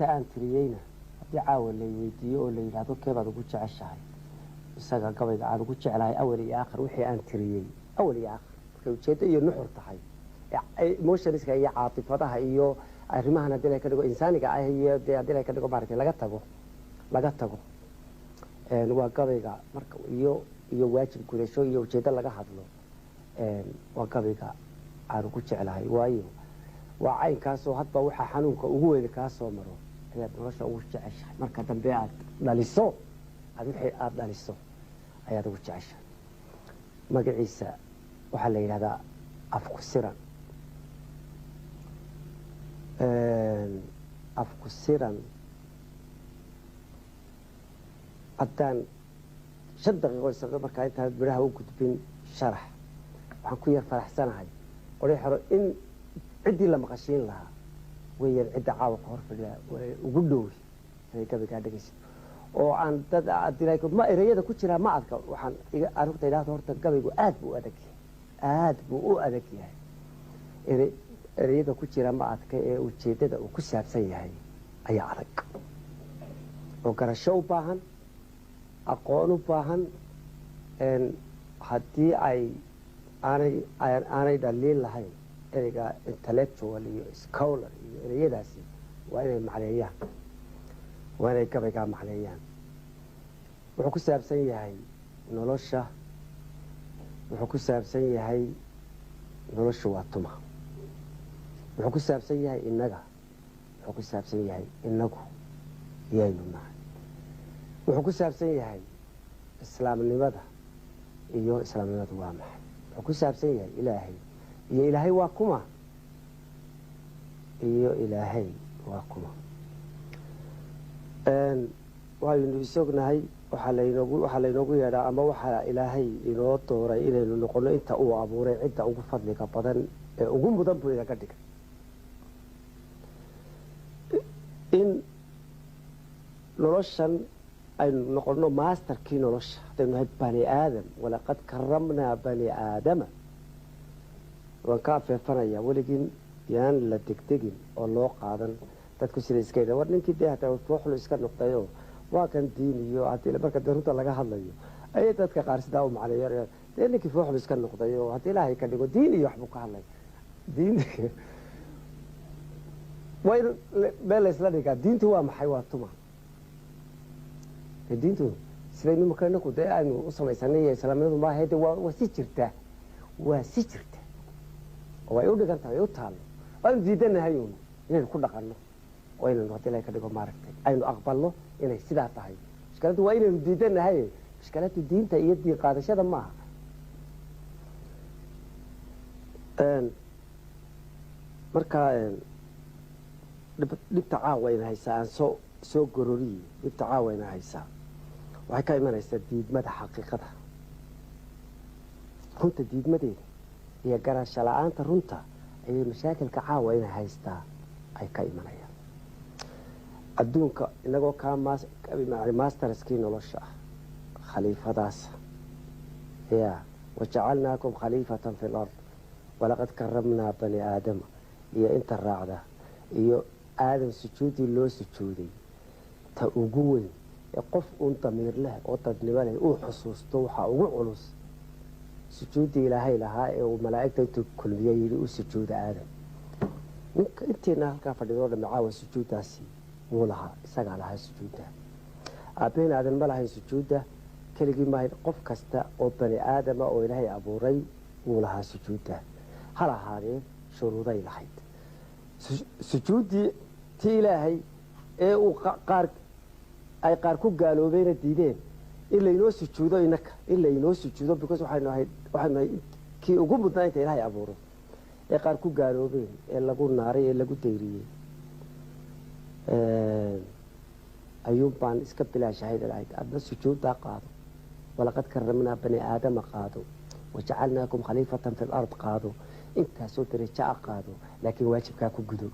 inta aan tiriyeyna haddii caawa lay weydiiyo oo la yidhaahdo keebaad ugu jeceshahay isaga gabayga aan ugu jeclahay awal iyo aakhir wixii aan tiriyey awal iyo aakhir markay ujeeddo iyo nuxur tahay emotionska iyo caatifadaha iyo arrimahan haddii la ka dhigo insaaniga ah iyo dee haddii la ka dhigo maaragtay laga tago waa gabayga marka iyo waajib gudasho iyo ujeeddo laga hadlo waa gabayga aan ugu jeclahay waayo waa caynkaasoo hadba waxaa xanuunka ugu weyn kaa soo maro ayaad nolosha ugu jeceshahay marka dambe aad dhaliso wixii aad dhaliso ayaad ugu jeceshahay magaciisa waxaa la yidhahdaa afku siran haddaan 5 daqiiqo isaga markaa intaan biraha u gudbin sharax waxaan ku yar faraxsanahay oray xaro in ciddii la maqashiin lahaa weeyaan cidda caawaqa hor fadhiya ugu dhowi inay gabaygaa dhegaysid oo aan dad ma ereyada ku jiraa ma adka waxaan arugta idhaahdo horta gabaygu aad buu u adag yahay ereyada ku jira ma adka ee ujeeddada uu ku saabsan yahay ayaa adag oo garasho u baahan aqoon u baahan haddii aanay dhaliin lahayn ereyga intellectual iyo scholar iyo ereyadaasi waa inay macneeyaan waa inay gabaygaa macneeyaan wuxuu ku saabsan yahay nolosha wuxuu ku saabsan yahay nolosha waa tuma wuxuu ku saabsan yahay innaga wuxuu ku saabsan yahay innagu yaynu nahay wuxuu ku saabsan yahay islaamnimada iyo islaamnimadu waa maxay wuxuu ku saabsan yahay ilaahay iyo ilaahay waa kuma iyo ilaahay waa kuma waaynu isognahay waxaa laynoogu yeedhaa ama waxaa ilaahay inoo dooray inaynu noqono inta uu abuuray cidda ugu fadliga badan ee ugu mudan buu inaga dhigay in noloshan aynu noqono maasterkii nolosha haddaynu nahay bani aadam walaqad karamnaa bani aadama waan ka afeefanaya weligin yaan la degdegin oo loo qaadan dadku sida iska yidha war ninkii dee hataa fooxlu iska noqdayoo waa kan diin iyo haddii marka dee runta laga hadlayo ayay dadka qaar sidaa u macneeyo dee ninkii fooxlu iska noqday oo haddii ilaahay ka dhigo diin iyo waxbuu ka hadlay diin waa in meel laysla dhigaa diintu waa maxay waa tuma diintu sidaynu marka inaku dee aynu u samaysanay iyo islaamnimadu maaha de waa si jirtaa oo ay u dhigan tahay u taallo waanu diidanahay uun inaynu ku dhaqanno oo inaynu haddii ilahay ka dhigo maaragtay aynu aqbalno inay sidaa tahay mushkiladdu waa inaynu diidanahay mushkiladdu diinta iyo diin qaadashada maaha markaa dhibta caawayna haysaa aan soo gororiye dhibta caawayna haysaa waxay ka imanaysaa diidmada xaqiiqada runta diidmadeeda iyo garasho la-aanta runta ayay mashaakilka caawayna haystaa ay ka imanayaan adduunka inagoo kaa masterskii nolosha ah khaliifadaas ya wajacalnaakum khaliifatan fi lard walaqad karamnaa bani aadama iyo inta raacda iyo aadan sujuudii loo sujuuday ta ugu weyn ee qof uun damiir leh oo dadnimo leh uu xusuusto waxaa ugu culus sujuuddii ilaahay lahaa ee uu malaa'igta intuu kulmiye yidhi u sujuuda aadam ninka inteena halkaa fadhido dhammi caawa sujuuddaasi wuu lahaa isagaa lahaa sujuudda aabbaheen aadan ma lahayn sujuudda keligii maahayn qof kasta oo bani aadama oo ilaahay abuuray wuu lahaa sujuudda hal ahaadee shuruuday lahayd sujuuddii tii ilaahay ee uu ay qaar ku gaaloobeena diideen in laynoo sujuudo inaka in laynoo sujuudo because waxaynu nahay kii ugu mudnaa inta ilaahay abuuro ee qaar ku gaaloobeen ee lagu naaray ee lagu dayriyey ayuun baan iska bilaashahayda lahayd adna sujuuddaa qaado walaqad karamnaa bani aadama qaado wajacalnaakum khaliifatan fi lard qaado intaasoo daraja qaado laakiin waajibkaa ku gudo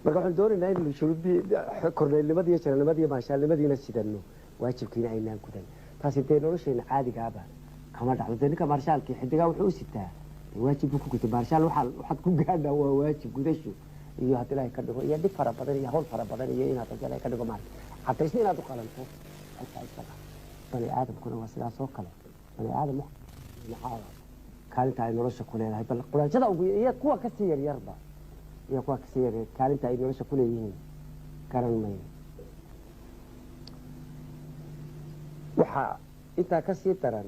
marka waxaan doonaynaa in korneylnimada iyo jaranimada iyo maashaalnimadiina sidano waajibkiina aynaan gudan taasi dee nolosheena caadigaaba kama dhacdo dee ninka maarshaalkii xidigaa wuxuu u sitaa waajib buu ku gutay maarshaal waxaad ku gaadhaa waa waajib gudasho iyo haddii ilaahay ka dhigo iyo dhib fara badan iyo hawl fara badan iyo inaad haddii ilaahay ka dhigo maaragtay cadaysna inaad u qalanto xitaa isaga bani aadamkuna waa sidaas oo kale bani aadam maxaa kaalinta ay nolosha ku leedahay bal quraanjada ugu iyo kuwa ka sii yaryarba iyo kuwa ka sii yar kaalinta ay nolosha ku leeyihiin garan maayo waxa inta ka sii daran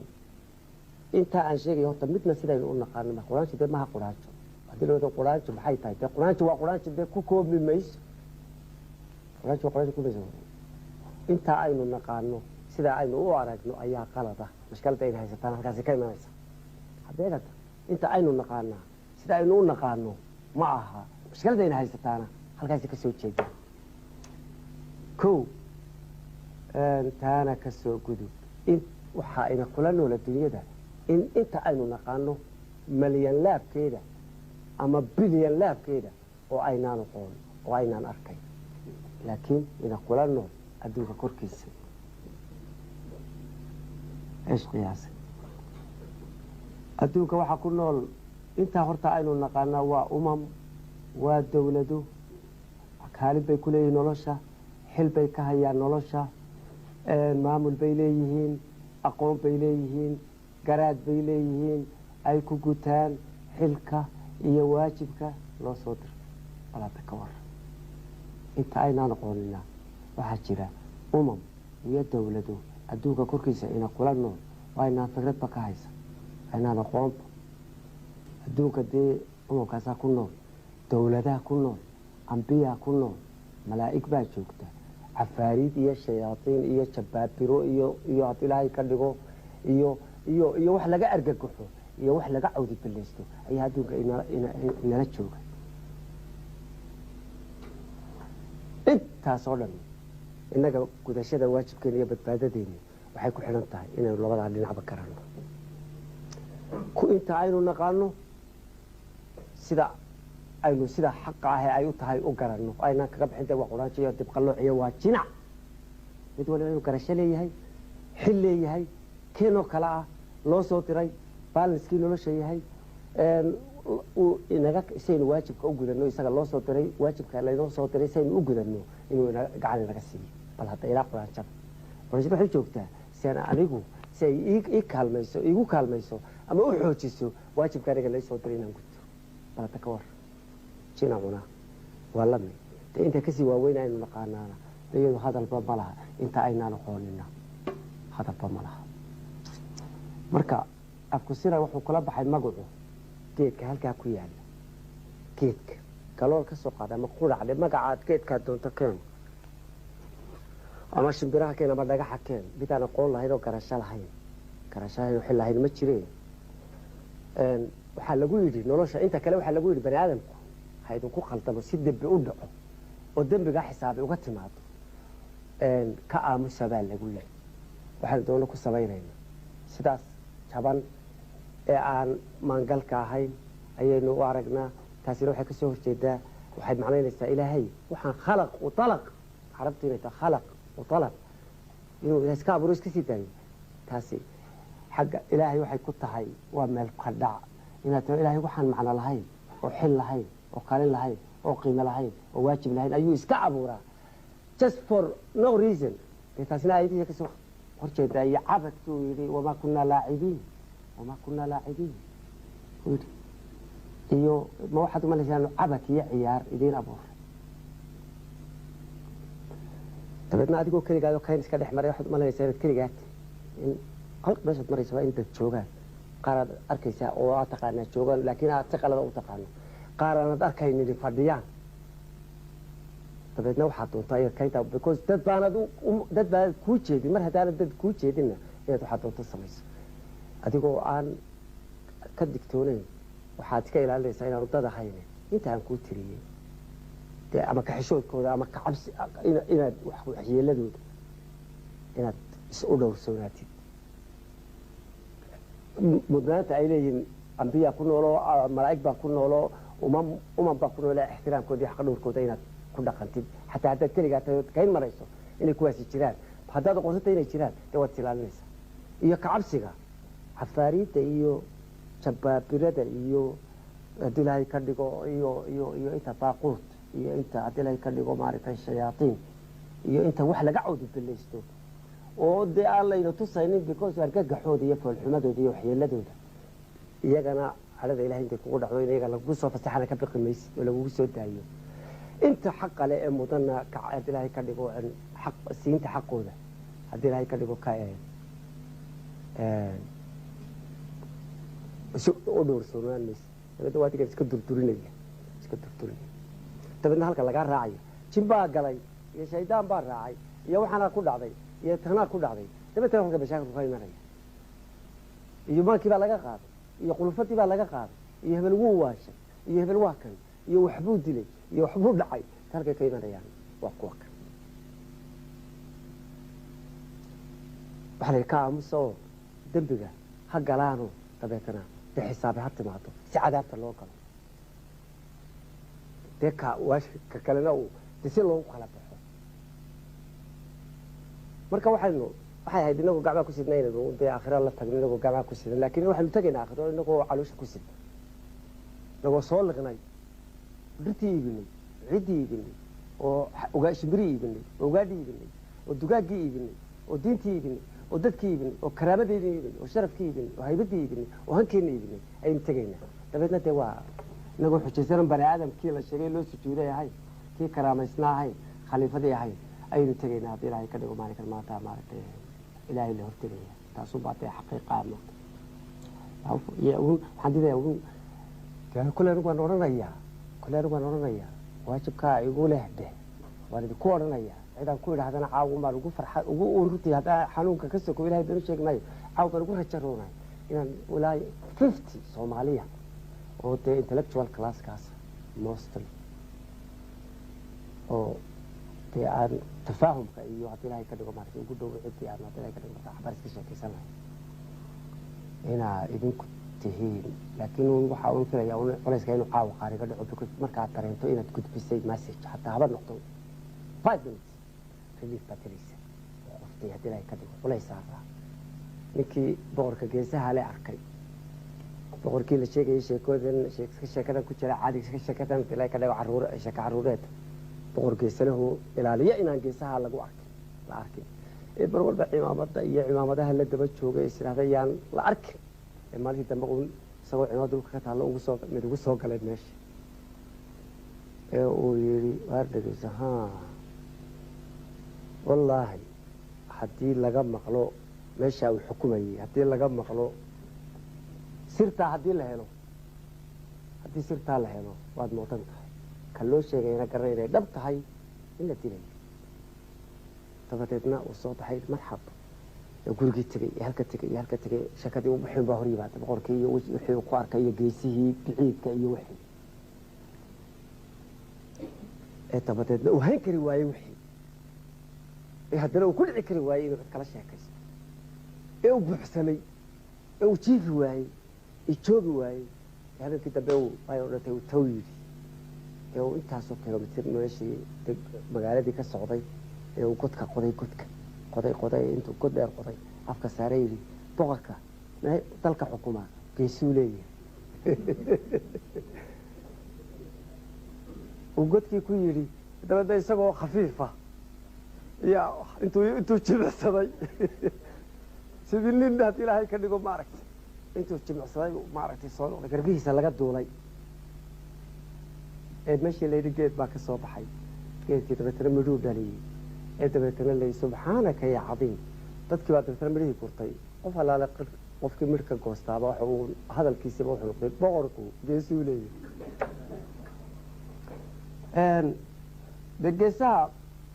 inta aan sheegay horta midna sidaynu u naqaano ma quraanjo de ma quraanjo hadii loo quraanjo maxay tahay de quraanjo waa quraanjo de ku koobi mayso quraanjo ku mayso inta aynu naqaano sida aynu u aragno ayaa qalada mashkalada ay haysataan halkaas ka imanaysa hadeeda inta aynu naqaana sida aynu u naqaano ma aha mashkalada ay haysataan halkaas ka soo jeeda taana ka soo gudub in waxa ayna kula nool dunyada in inta aynu naqaano milyan laabkeeda ama bilyan laabkeeda oo aynaan aqoon oo aynaan arkay laakiin ina kula nool adduunka korkiisa qiyaas adduunka waxa ku nool inta horta aynu naqaana waa waa dawlado kaalin bay ku leeyihiin nolosha xil bay ka hayaan nolosha maamul bay leeyihiin aqoon bay leeyihiin garaad bay leeyihiin ay ku gutaan xilka iyo waajibka loo soo diro balada ka war inta aynaan aqoonina waxaa jira iyo dawlado adduunka korkiisa ina kula nool waa inaan fikradba ka haysa aynaan aqoonba adduunka dee umamkaasaa ku nool dawladaha ku nool ambiyaa ku nool malaa'ig baa joogta cafaariid iyo shayaatiin iyo jabaabiro iyo haddii ilaahay ka dhigo iyo wax laga argagaxo iyo wax laga cawdi ballaysto ayaa adduunka inala jooga intaasoo dhan innaga gudashada waajibkeena iyo badbaadadeena waxay ku xidhan tahay inaynu labadaa dhinacba garanno inta aynu naqaano sida aynu sida xaqa ah ay u tahay u garanno aynaan kaga bixin waa quraanjo iyo dibqallooc waa jinac mid waliba inuu garasho leeyahay xil leeyahay keenoo kale ah loo soo diray balanskii nolosha yahay inaga saynu waajibka u gudano isaga loo soo diray waajibka laynoo soo diray saynu u gudano inuu gacan inaga siiyo bal hadda ilaa quraanjada waxay joogtaa si aan anigu si ay igu kaalmayso ama u xoojiso waajibka aniga lay soo diray inaan gudto bal hadda ka war jinacuna waa lami dee inta kasii waaweyn aynu naqaanaana iyadu hadalba ma laha inta aynaan aqoonina hadalba ma laha marka afku sira wuxuu kula baxay magacu geedka halkaa ku yaala geedka galool ka soo qaada ama quracde magacaad geedkaa doonto keen ama shimbiraha keen ama dhagaxa keen midaan aqoon lahayn oo garasho lahayn xil lahayn ma jireen waxaa lagu yidhi nolosha inta kale waxaa lagu yidhi bani aadamku ha idinku khaldamo si dembi u dhaco oo dembigaa xisaabay uga timaado ka aamusa baa lagu yidhi waxaan doono ku samaynayna sidaas jaban ee aan maangalka ahayn ayaynu u aragnaa taasina waxay kasoo horjeedaa waxay macnaynaysaa ilaahay waxaan khalaq u talaq carabtu inay tahay khalaq u talaq inuu ilahay iska abuuro iska sii daayo taasi xagga ilaahay waxay ku tahay waa meel ka dhac inaad tiro ilaahay waxaan macno lahayn oo xil lahayn oo kaalin lahayn oo qiimo lahayn oo waajib lahayn ayuu iska abuuraa just for no reason taasina ayadiisa kasoo horjeedaa iyo cabadkuu yidhi wamaa kunaa laacibiin iyo ma waxaad umalaysaan cabad iyo ciyaar idiin abuuray dabeedna adigoo keligaado kayn iska dhex maray waxaad umalanaysaa inaad keligaad in halka meeshaad maraysa waa in dad joogaan qaar aad arkaysaa oo aad taqaanaa joogaan laakiin aad si qalada u taqaano qaar aanad arkaynin fadhiyaan dabeedna waxaad doontaa inaad kayntaa because dad baanad kuu jeedin mar haddaanad dad kuu jeedinna inaad waxaad doonto samayso adigoo aan ka digtoonayn waxaad iska ilaalinaysaa inaanu dad ahayn inta aan kuu tiriyey dee ama kaxishoodkooda ama kacabsi inaad waxyeeladooda inaad is u dhowrsoonaatid mudnaanta ay leeyihiin ambiyaa ku nooloo malaa'ig baa ku nooloo umam baa ku nooloo ixtiraamkooda iyo xaqdhowrkooda inaad ku dhaqantid xataa haddaad keligaa tahay ood kayn marayso inay kuwaasi jiraan haddaad aqoonsanta inay jiraan dee waad is ilaalinaysaa iyo kacabsiga cafaariidda iyo jabaabirada iyo haddii ilaahay ka dhigo iyo inta baaquut iyo inta haddii la ka dhigo maaragtay shayaatiin iyo inta wax laga cawdbilaysto oo dee aan layna tusaynin because argagaxooda iyo foolxumadooda iyo waxyeeladooda iyagana cadhada ilahay intay kugu dhacdo in iyaga lagugu soo fasaxana ka biqi maysid oo lagugu soo daayo inta xaqa leh ee mudana haddii ilaahay ka dhigo xaq siinta xaqooda haddii ilaahay ka dhigo ka u dhowrsoonaan maysid dabeedna waa digan iska durdurinaya dabeedna halka lagaa raacayo jin baa galay iyo shaydaan baa raacay iyo waxaana ku dhacday iyo tanaa ku dhacday dabeetana halka mashaakilku ka imanaya iyo maalkii baa laga qaaday iyo qulufadii baa laga qaaday iyo hebel wuu waashay iyo hebel waa kan iyo waxbuu dilay iyo waxbuu dhacay halkay ka imanayaan waa kuwa kan waxaa la ka aamusa oo dembiga ha galaano dabeetana dee xisaabe ha timaado si cadaabta loo galo dee ka kalena dee si loogu kala baxo marka waxay ahayd inagoo gacmaa ku sidna inaynu dee aakhira la tagno inagoo gacmaa ku sidan laakiin waxaynu tagaynaa aakhiro inagoo caloosha ku sidna inagoo soo liqnay dhirtii iibinay ciddii iibinay oo shimbirii iibinay oo ugaadhii iibinay oo dugaaggii iibinay oo diintii iibinay oo dadkii iibinay oo karaamadeedii iibinay oo sharafkii iibinay oo haybaddii iibinay oo hankeenna iibinay ayaynu tegaynaa dabeedna dee waa inagoo xujaysanan bani aadamkii la sheegay loo sujuuday ahayn kii karaamaysna ahayn khaliifadii ahayn ayaynu tegaynaa haddii ilaahay ka dhigo maalinkan maanta maaragtay ilaahay la hortegaya taasuu baa dee xaqiiqa waxaan didayaa kule anigu waan odhanayaa waajibkaa igu leh deh waan idinku odhanayaa cidaan ku idhahdana caawan baan ugu farxa ugu ururtay haddaa xanuunka ka soko ilahay banu sheegnayo caaw baan ugu rajaroonayo inaan ilaa 50 Soomaaliya oo dee intellectual classkaas mostly oo dee aan tafaahumka iyo haddii ilaahay ka dhigo maaragtay ugu dhow ciddii aan haddii ilaahay ka dhigo markaa xabaar iska sheekaysanayo inaa idinku tihiin laakiin waxaa uun filaya culayska inuu caawa qaariga dhaco markaad dareento inaad gudbisay message hataa haba noqdo 5 minutes relief baad helaysa qoftay haddii ilaahay ka dhigo culays saaraa ninkii boqorka geesaha le arkay boqorkii la sheegayay sheekadan ku jira caadi sheekadan ilaahay ka dhigo sheeka caruureed boqor geesalahu ilaaliya inaan geesaha lagu arkin bar walba cimaamada iyo cimaamadaha la daba joogay isiraahda yaan la arkin maalintii dambe isagoo cimaamad dhulka ka taalla mid ugu soo galay meesha uu yidhi waar dhegeysa wallaahi haddii laga maqlo meeshaa uu xukumayay haddii laga maqlo sirtaa haddii sirtaa la helo waad moodan tahay ka loo sheegayna garanay inay dhab tahay in la dilayo dabadeedna uu soo baxay marxab gurigii tegey iyo halka tegey shakadii u bixin baa hor yimaada boqorkii iyo wixii uu ku arkay iyo geesihii biciidka iyo wixii dabadeedna uu hayn kari waayey wixii haddana uu ku dhici kari waayey inuu cid kala sheekaysto uu buuxsamay uu jiifi waayey joogi waayey habeenkii dambe ay odhatay uu taw yidhi uu intaasoo kilomitir meeshii magaaladii ka socday uu godka qoday intuu god dheer qoday afka saare yidhi boqorka dalka xukuma geesuu leeyahay uu godkii ku yidhi dabeedna isagoo khafiifa intuu jimicsaday sidii nin haddii ilaahay ka dhigo maaragtay intuu jimicsaday maaragtay soo noqday garbihiisa laga duulay meeshii layidhi geed baa ka soo baxay geedkii dabeetana midhuu dhaliyey dabeetana layi subxaanaka ya cadiim dadkii baa dabeetana midhihii gurtay qof allaale qofkii midhka goostaaba waxa uu hadalkiisiiba wuxuu noqday boqorku geesuu leeyahay dee geesaha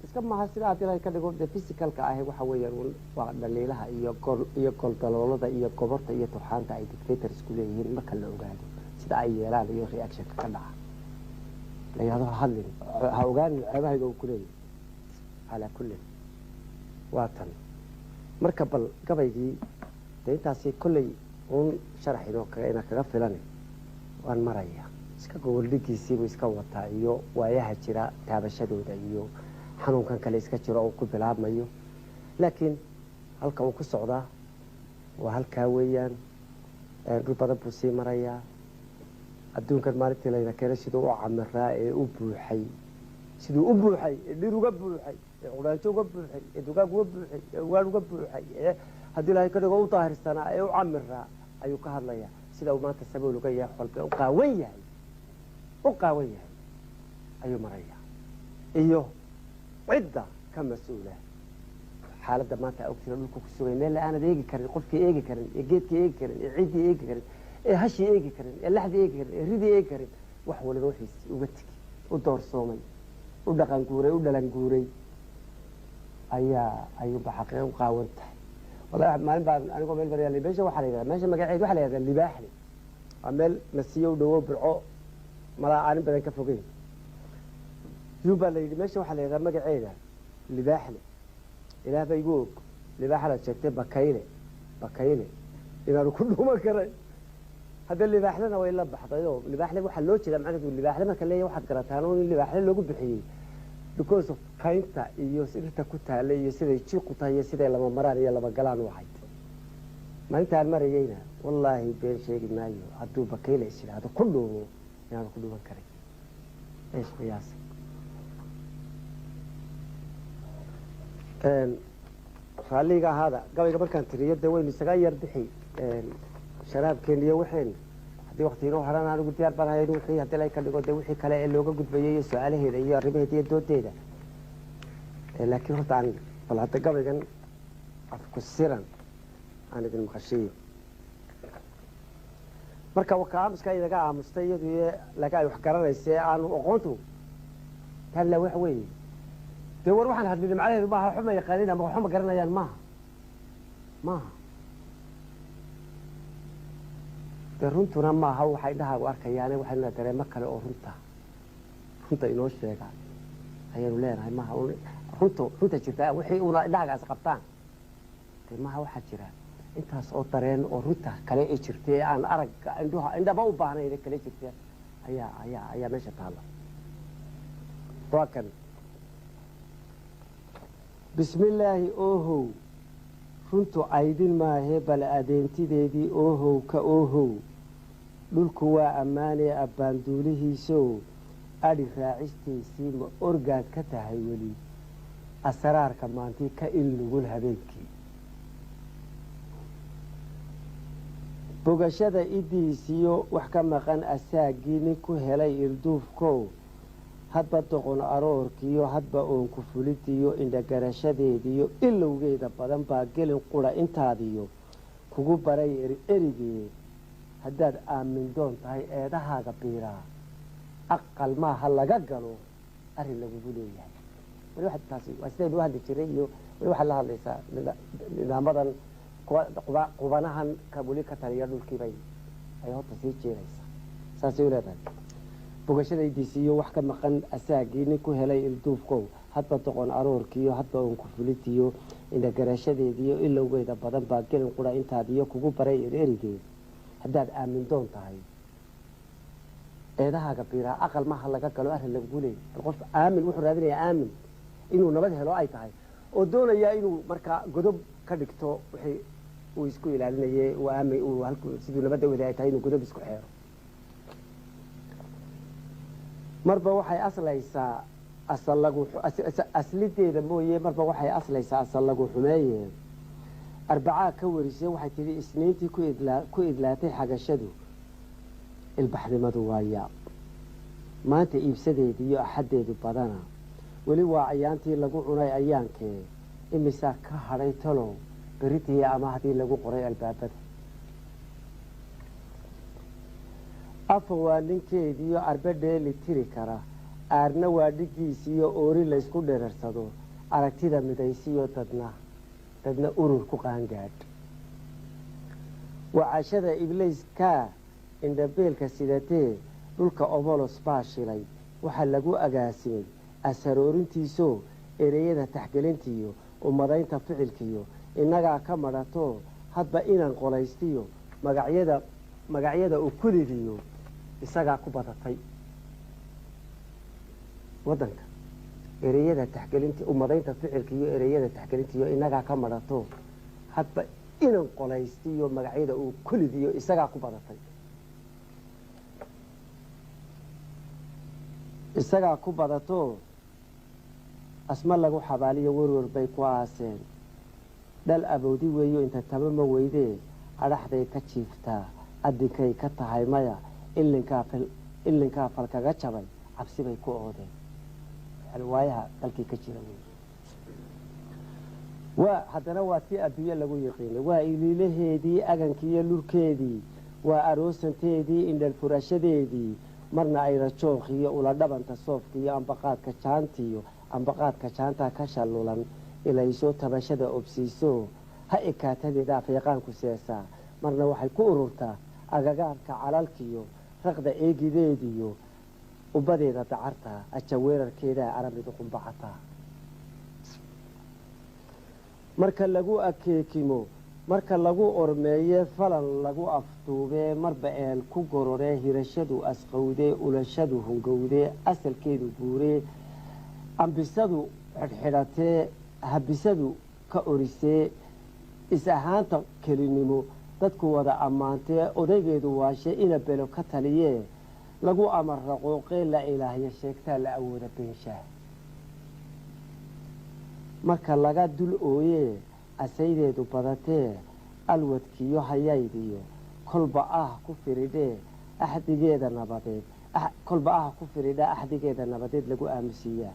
iska maaha sidaa haddii ilaahay ka dhigo dee physicalka ahi waxa weeyaan waa dhaliilaha iyo goldaloolada iyo goborta iyo turxaanta ay dictatorsku leeyihiin marka la ogaado sida ay yeelaan iyo reactionka ka dhaca la yidhahdo ha hadlin ha ogaanin ceebahayga uu ku leeyahay calaa kullin waa tan marka bal gabaygii dee intaasi kolley uun sharax ina kaga filan waan maraya iska goboldhigiisiibuu iska wataa iyo waayaha jira taabashadooda iyo xanuunkan kale iska jiro oo ku bilaabmayo laakiin halka uu ku socdaa waa halkaa weeyaan dhul badan buu sii marayaa adduunkan maalintii layna keenay siduu u camiraa ee u buuxay siduu u buuxay dhir uga buuxay quraanjo uga buuxay dugaag uga buuxay waan uga buuxay haddii ilaahay ka dhigo u daahirsanaa u camiraa ayuu ka hadlayaa sida uu maanta sabool uga yahay xolba u qaawan yahay ayuu marayaa iyo cidda ka mas-uula xaaladda maanta ogtira dhulku ku sugay meel aanad eegi karin qofkii eegi karin ee geedkii eegi karin ee ciddii eegi karin ee hashii eegi karin ee laxdii eegi karin ee ridii eegi karin wax waliba wixiisi uga tegi u doorsoomay u dhaqan guuray u dhalan guuray ayuuba xaqiiqa u qaawan tahay wallahi maalin baan anigoo meel baryaale meesha waxaa la yidhahdaa meesha magaceed waxaa la yidhahdaa libaaxle waa meel nasiyo u dhowo burco malaa aanin badan ka fogeyn yuu baa la yidhi meesha waxaa la yidhahdaa magaceeda libaaxle ilaah ba igu og libaaxalaad sheegtay bakayle inaanu ku dhuuman karay hadda libaaxlena way la baxday oo libaaxle waxaa loo jeedaa macnaheedu libaaxle marka leeyahay waxaad garataan in libaaxle loogu bixiyey because of kaynta iyo sirta ku taale iyo siday jiiqu tahay iyo siday lama maraan iyo lama galaan u ahayd maalintaan marayeyna wallaahi been sheegi maayo hadduu bakayle is yidhaahdo ku dhuumo inaanu ku dhuuman karay ees qiyaasa raalliga ahaada gabayga markaan tiriyo dee waynu isaga yar bixi sharaabkeena iyo waxeen haddii wakti inoo haran anigu diyaar baan hayn wixii haddii lay ka dhigo dee wixii kale ee looga gudbayay iyo su-aalaheeda iyo arrimaheeda iyo doodeeda laakiin horta aan bal hadda gabaygan afku siran aan idin maqashiyo marka waka aamuska idaga aamustay iyadu laga ay wax garanaysa aanu aqoontu talla wax weeye dee war waxaan hadlin macnaheedu maaha waxba ma yaqaanin ama waxba ma garanayaan maaha dee runtuna maaha waxay dhahaagu arkayaane waxaynu dareemo kale oo runta inoo sheegaan ayaynu leenahay maaha runta jirta wixii una dhahagaas qabtaan dee maaha waxaa jira intaas oo dareen oo runta kale ee jirtay aan aragga indhaba u baahnayn kale jirta ayaa meesha taalla waa kan bismillaahi oohow runtu aydin maahee bal adeentideedii oohow ka oohow dhulku waa ammaanee abbaanduulihiisow adhi raacistiisii ma orgaad ka tahay weli asraarka maantii ka ilnugul habeenkii bogashada idiisiyo wax ka maqan asaagii nin ku helay ilduufkow hadba doqon aroorkiiyo hadba oonku fulidiyo indhagarashadeediyo ilowgeeda badan baa gelin qura intaadiyo kugu baray erigee haddaad aamin doon tahay eedahaaga biiraa aqal maaha laga galo arrin lagugu leeyahay wali waxaad taasi waa sidaynu u hadli jiray iyo wali waxaad la hadlaysaa nidaamadan qubanahan weli ka taliya dhulkiibay ay horta sii jeedaysaa saasay u leedahay bogashadaydiisiiyo wax ka maqan asaagii nin ku helay ilduufkow hadba doqon aroorkiiyo hadba oonku fulitiyo indhagarashadeediyo ilowgeeda badan baa gelin qura intaadiyo kugu baray erigee haddaad aamin doon tahay eedahaaga biiraa aqal maaha laga galo arrin lagugu leeyay bal qof aamin wuxuu raadinayaa aamin inuu nabad helo ay tahay oo doonayaa inuu markaa godob ka dhigto wixii uu isku ilaalinayay siduu nabadda wada ay tahay inuu godob isku xeero marba waxay aslaysaa aslideeda mooye marba waxay aslaysaa asal lagu xumeeye arbacaa ka warisay waxay tidhi isniintii ku idlaatay xagashadu ilbaxnimadu waa yaab maanta iibsadeedi iyo axaddeedu badana weli waa ayaantii lagu cunay ayaankee imisaa ka hadhay talow beritii ama haddii lagu qoray albaabada afa waa ninkeediiyo arbe dheeli tiri kara aarna waa dhigiisiiyo oori laysku dherarsado aragtida midaysiyo dadna urur ku qaangaadh wacashada ibliiskaa indhabeelka sidatee dhulka obolos baa shilay waxaa lagu agaasimay asaroorintiisoo ereyada taxgelintiiyo umadaynta ficilkiyo innagaa ka madhatoo hadba inaan qolaystiyo magacyada ukulidiyo isagaa ku badatay wadanka ereyada taxgelinti umadaynta ficilkiyo ereyada taxgelintiyo innagaa ka madhatoo hadba inaan qolaystiyo magacyada ukulidiyo isagaa ku badatay isagaa ku badato asma lagu xabaaliyo werwer bay ku aaseen dhal aboodi weeyo inta taba ma weydee adhaxday ka jiiftaa adinkay ka tahay maya ilinkaa falkaga jabay cabsi bay ku oodeen yani waayaha dalkii ka jira waa haddana waa tii adduunye lagu yiqiinay waa iliilaheedii agankiiyo lurkeedii waa aroosanteedii indhal furashadeedii marna ay rajookiyo ula dhabanta soofkiiyo ambaqaadka jaantaa ka shallulan ilaysoo tabashada obsiiso ha ekaatadeeda afyaqaanku seesaa marna waxay ku ururtaa agagaarka calalkiyo raqda eegideediyo ubadeeda dacarta aja weerarkeedaa aramidu qumbacataa marka lagu akeekimo marka lagu ormeeye falan lagu afduubee marba eel ku gororee hirashadu asqowdee ulashadu hungowdee asalkeedu guuree ambisadu xidhxidhatee habisadu ka orisee is ahaanta kelinimo dadku wada ammaantee odaygeedu waashee ina belo ka taliyee lagu amar raqooqee la ilaahya sheegtaa la awooda beenshaah marka laga dul ooyee asaydeedu badatee alwadkiyo hayaydiyo kolba ku firidhee axdigeeda nabadeed lagu aamusiiyaa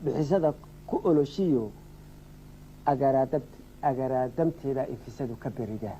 bixisada ku oloshiyo agaraadamteeda ifisadu ka beridaa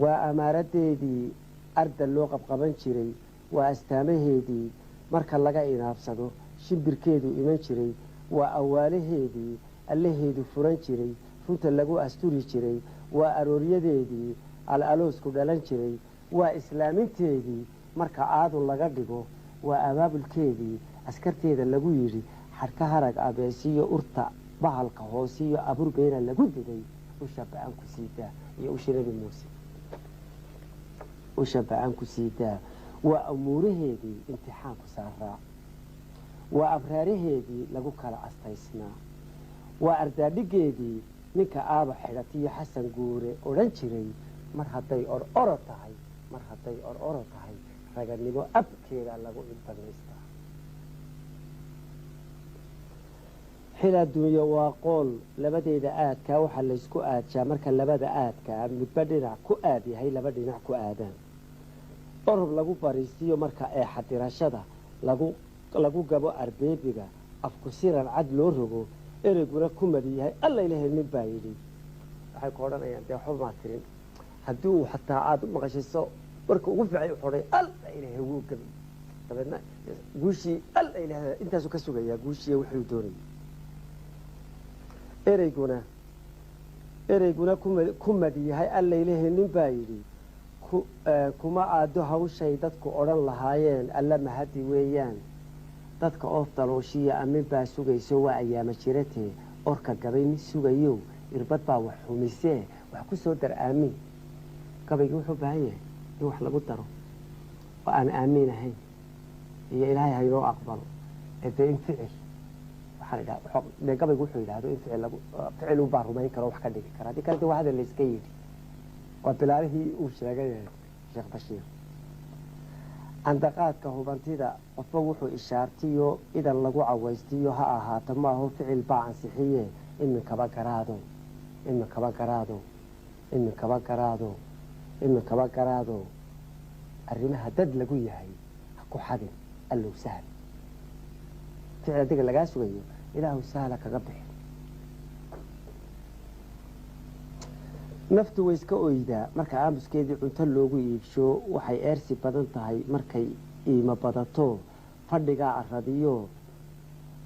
waa amaaradeedii arda loo qabqaban jiray waa astaamaheedii marka laga inaabsado shimbirkeedu iman jiray waa awaalaheedii allaheedu furan jiray runta lagu asturi jiray waa arooryadeedii al-aloosku dhalan jiray waa islaaminteedii marka aadun laga dhigo waa abaabulkeedii askarteeda lagu yidhi xadhka harag abeesiyo urta bahalka hoosiyo aburbeena lagu diday usha ba-aan ku siidaa iyo usha nebi muuse usha ba-aan ku siidaa waa amuuraheedii imtixaanku saaraa waa abraaraheedii lagu kala astaysnaa waa ardaadhigeedii ninka aaba xidhatiyo xasan guure odhan jiray mar hadday ororo tahay raganimo abkeeda lagu ilbanaystaa xil adduunye waa qool labadeeda aadkaa waxaa laysku aadshaa marka labada aadkaa midba dhinac ku aad yahay laba dhinac ku aadaan orob lagu bariisiyo marka eexadirashada lagu gabo arbeebiga afku siran cad loo rogo ereyguna ku madi yahay alla ilahay nin baa yidhi waxay ku odhanayaan dee waxba maa tirin haddii uu xataa aada u maqashiso marka ugu fiicay uxodhay alla ilahay wuu gabi dabeedna guushii alla ilahay intaasuu ka sugayaa guushiiya wuxuu doonayay ereyguna ku madi yahay alla ilahay nin baa yidhi kuma aado hawshay dadku odhan lahaayeen alla mahadi weeyaan dadka oof dalooshiya amin baa sugayso waa ayaama jiratee orka gabay mid sugayo irbad baa wax xumisee wax ku soo dar aamin gabaygi wuxuu baahan yahay in wax lagu daro oo aan aamin ahayn iyo ilaahay haynoo aqbalo dee in ficil dee gabaygu wuxuu yidhaahdo in ficil ubaa rumayn karo wax ka dhigi kara haddii kale de waa hadal layska yidhi waa bilaalihii uu sheegay sheekh bashiir candaqaadka hubantida qofba wuxuu ishaartiyo idan lagu cawaystiyo ha ahaato maaho ficil baa ansixiye iminkaba garaado arrimaha dad lagu yahay ha ku xadin allow sahal ficil adiga lagaa sugayo ilaahu sahla kaga bixi naftu way iska oydaa marka aamuskeedii cunto loogu iibsho waxay eersi badan tahay markay iima badato fadhigaa aradiyo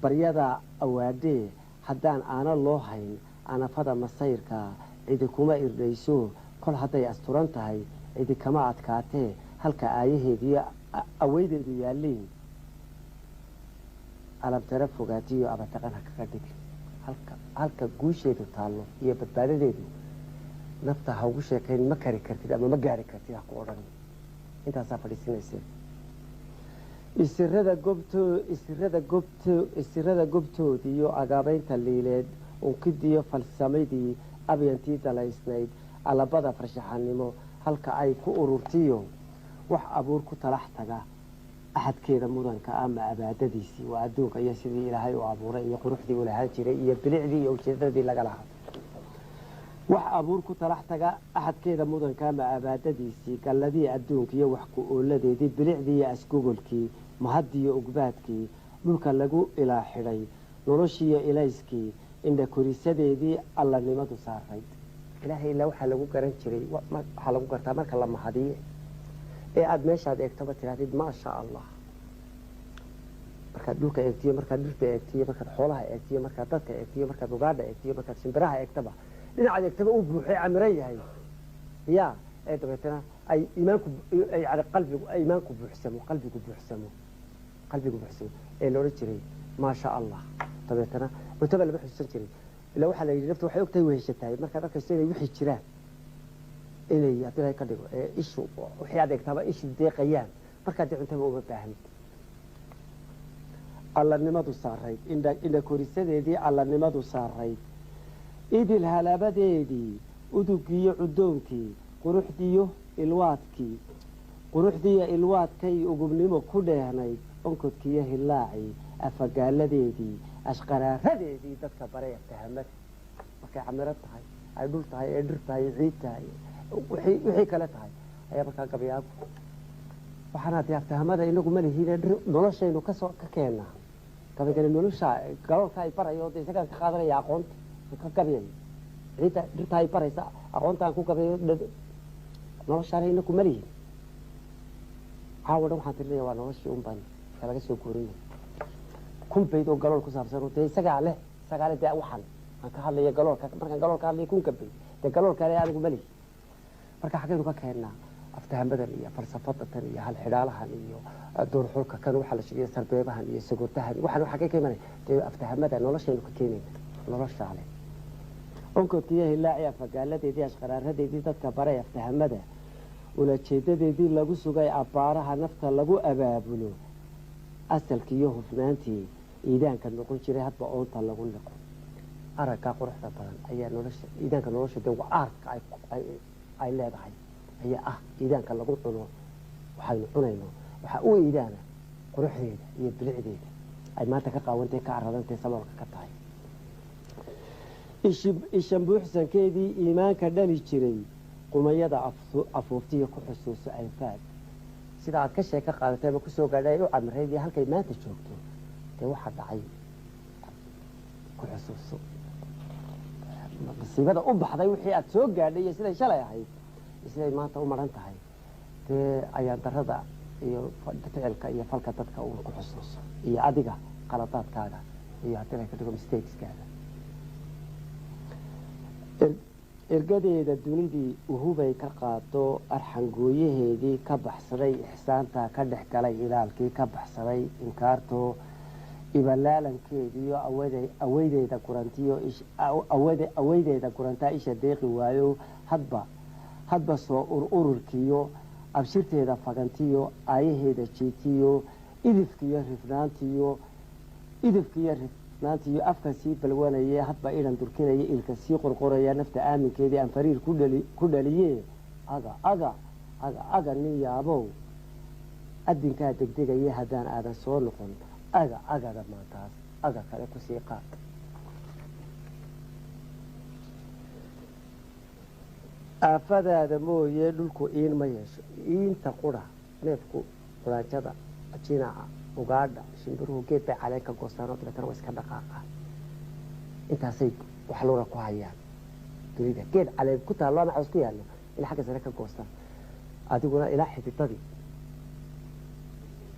baryadaa awaadhee haddaan aana loo hayn anafada masayrka cidi kuma irdhayso kol hadday asturan tahay cidi kama adkaatee halka aayaheediyo aweydeedu yaalliin alabtara fogaatiyo abataqan ha kaga dhigin halka guusheedu taallo iyo badbaadadeedu nafta ha ugu sheekayn ma kari kartid ama ma gaari kartid ha ku odhan intaasaa fadhiisinaysee isirada gobtoodiiyo agaabaynta liileed unkidiyo falsamaydii abyantii dalaysnayd alabada farshaxanimo halka ay ku ururtiyo wax abuur ku talax taga أحد كذا مدن كأما أبادديسي وأدوك أي سيدي إلى هاي وأبوري يقرحدي ولا هاجري يبلعدي أو شددي لقلها wax abuur ku talax taga axadkeeda mudanka ama abaadadiisii galladii adduunka iyo wax ku ooladeedii bilicdii iyo asgogolkii mahadiyo ugbaadkii dhulka lagu ilaa xidhay noloshiiyo ilayskii indha korisadeedii allanimadu saarayd ilaahay ilaa waxaa lagu garan jiray waxaa lagu gartaa marka la mahadiye ee aada meeshaad eegtaba tirahdid maasha allah markaad dhulka eegtiyo markaad dhirta eegtiyo markaad xoolaha eegtiyo markaad dadka eegtiyo markaad ugaadha eegtiyo markaad shimbiraha eegtaba dhinacaad eegtaba uu buuxay camiran yahay ya ee dabeetana ay iimaanku yani iimaanku buuxsamo qalbigu buuxsamo ee loola jiray maasha allah dabeetana cuntada lama xusuusan jiray ilaa waxaa la yidhi naftu waxay ogtahay weheshatahay markaad arkayso inay wixii jiraan inay haddii ka dhigo ee ishu wixii aad eegtaaba ishi deeqayaan markaad dee cuntaba uma baahnid allanimadu saarayd indha korisadeedii allanimadu saarayd idil halabadeedii udugiyo cudoonkii quruxdiyo ilwaadkay ugubnimo ku dheehnayd onkodkiyo hillaacii afagaaladeedii ashqaraaradeedii dadka baray aftahamada markay camiro tahay ay dhul tahay ee dhir tahay ciid tahay wixii kale tahay ayaa markaa gabayaagu waxaan haddii aftahamada inagu ma lihiine noloshaynu ka keennaa gabaygani nolosha galoolka ay barayo de isagaan ka qaadanaya aqoonta ka gabayay ciidda dhirta ay baraysa aqoontaan ku gabayo noloshaana inagu ma lihin caawa dhan waxaan tirinaya waa noloshii unban ka laga soo guuriyay kun bayd oo galool ku saabsan dee isagaa leh dee waxaan aan ka hadlaya galoolka markaan galoolka hadlaya kun ka bayd dee galoolkaale anigu ma lihin marka xaggaynu ka keennaa aftahamadan iyo falsafadatan iyo halxidhaalahan iyo duurxulka kan waxaa la sheegaya sarbeebahan iyo sagurtahan waxaan xaggay ka imanay dee aftahamada noloshaynu ka keenayna noloshaale onkodkiiyo hilaaci afagaaladeedii ashqaraaradeedii dadka baray aftahamada ulajeedadeedii lagu sugay abbaaraha nafta lagu abaabulo asalkiiyo hufnaantii iidaanka noqon jiray hadba oonta lagu liqo araggaa quruxda badan ayaa nolosha iidaanka nolosha dee aarka ay leedahay ayaa ah iidaanka lagu cuno waxaynu cunayno waxaa u iidaana quruxdeeda iyo bilicdeeda ay maanta ka qaawantay ka caradantay saloolka ka tahay ishan buuxsankeedii iimaanka dhali jiray qumayada afuuftiyo ku xusuuso anfaad sida aad ka sheeka qaadatay ama kusoo gaadhay u camirayd iyo halkay maanta joogto dee waxaa dhacay ku xusuuso masiibada u baxday wixii aad soo gaadhay iyo siday shalay ahayd iyo siday maanta u maran tahay dee ayaa darada iyo ficilka iyo falka dadka uu ku xusuuso iyo adiga qaladaadkaaga iyo haddii ay ka dhigo mistakeskaaga ergadeeda dunidii uhubay ka qaado arxangooyaheedii ka baxsaday ixsaantaa ka dhex galay ilaalkii ka baxsaday inkaartoo ibalaalankeediyo aweydeeda gurantaa isha deeqi waayo hadba soo ururkiyo abshirteeda fagantiyo aayaheeda jiitiyo idifkiyo rifnaantiyo afka sii balwanayee hadba idan durkinaya ilka sii qorqoraya nafta aaminkeedii aan fariir ku dhaliye aga nin yaabow adinkaa degdegaya haddaan aadan soo noqon agada maantaas aga kale kusii qaad aafadaada mooye dhulku iin ma yeesho iinta qura neefku quraanjada jinaca ugaadha shimbiruhu geed bay caleen ka goostaanoo dabeetana waa iska dhaqaaqaan intaasay wax lura ku hayaan dunida geed caleen ku taallo ama caws ku yaallo ilaa xagga sare ka goostaan adiguna ilaa xididadii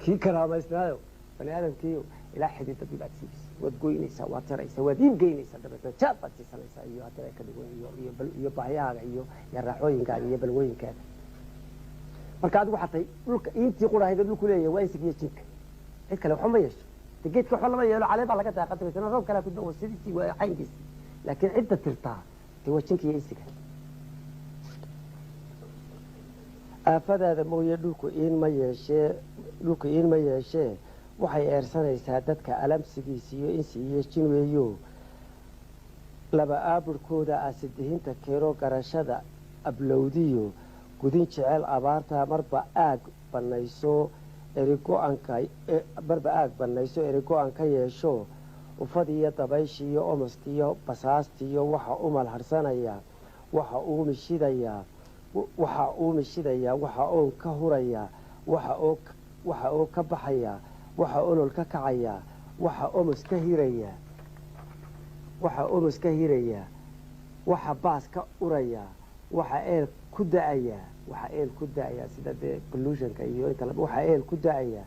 kii karaamaysnaayo bani aadamkii ilaa xididadii baad siibisay waad goynaysaa waad jaraysaa waad iib geynaysaa dabeetana jaad baad siisanaysaa iyo haddii ay ka dhigo iyo baahiyahaaga iyo raaxooyinkaaga iyo balwooyinkaaga marka adigu xatay dhulka intii qurahayda dhulku leeyahay waa insig iyo jinka cid kale waxba ma yeesho de geedka waxba lama yeelo caleen baa laga daaqa dabeetana roob kalea ku dao sidiisii waa caynkiisii laakiin cidda tirtaa dee waa jinka iyo insiga aafadaada mooye dhulku iin ma yeeshee waxay eersanaysaa dadka alamsigiisa iyo insi iyo jin weeyo laba aaburkooda asidihinta keeno garashada ablowdiyo gudin jecel abaarta marba aag banayso erigo-aanka barba aag banayso erigo-aan ka yeesho ufadiyo dabayshiiyo omastiyo basaastiyo waxa u malharhsanayaa waxa uu mishidayaa waxa oon ka hurayaa waxa oo ka baxayaa waxa olol ka kacayaa waxa omos ka hirayaa waxa baas ka urayaa waxa eel ku da-ayaa sida dee pollutionka iyo inta waxa eel ku da-ayaa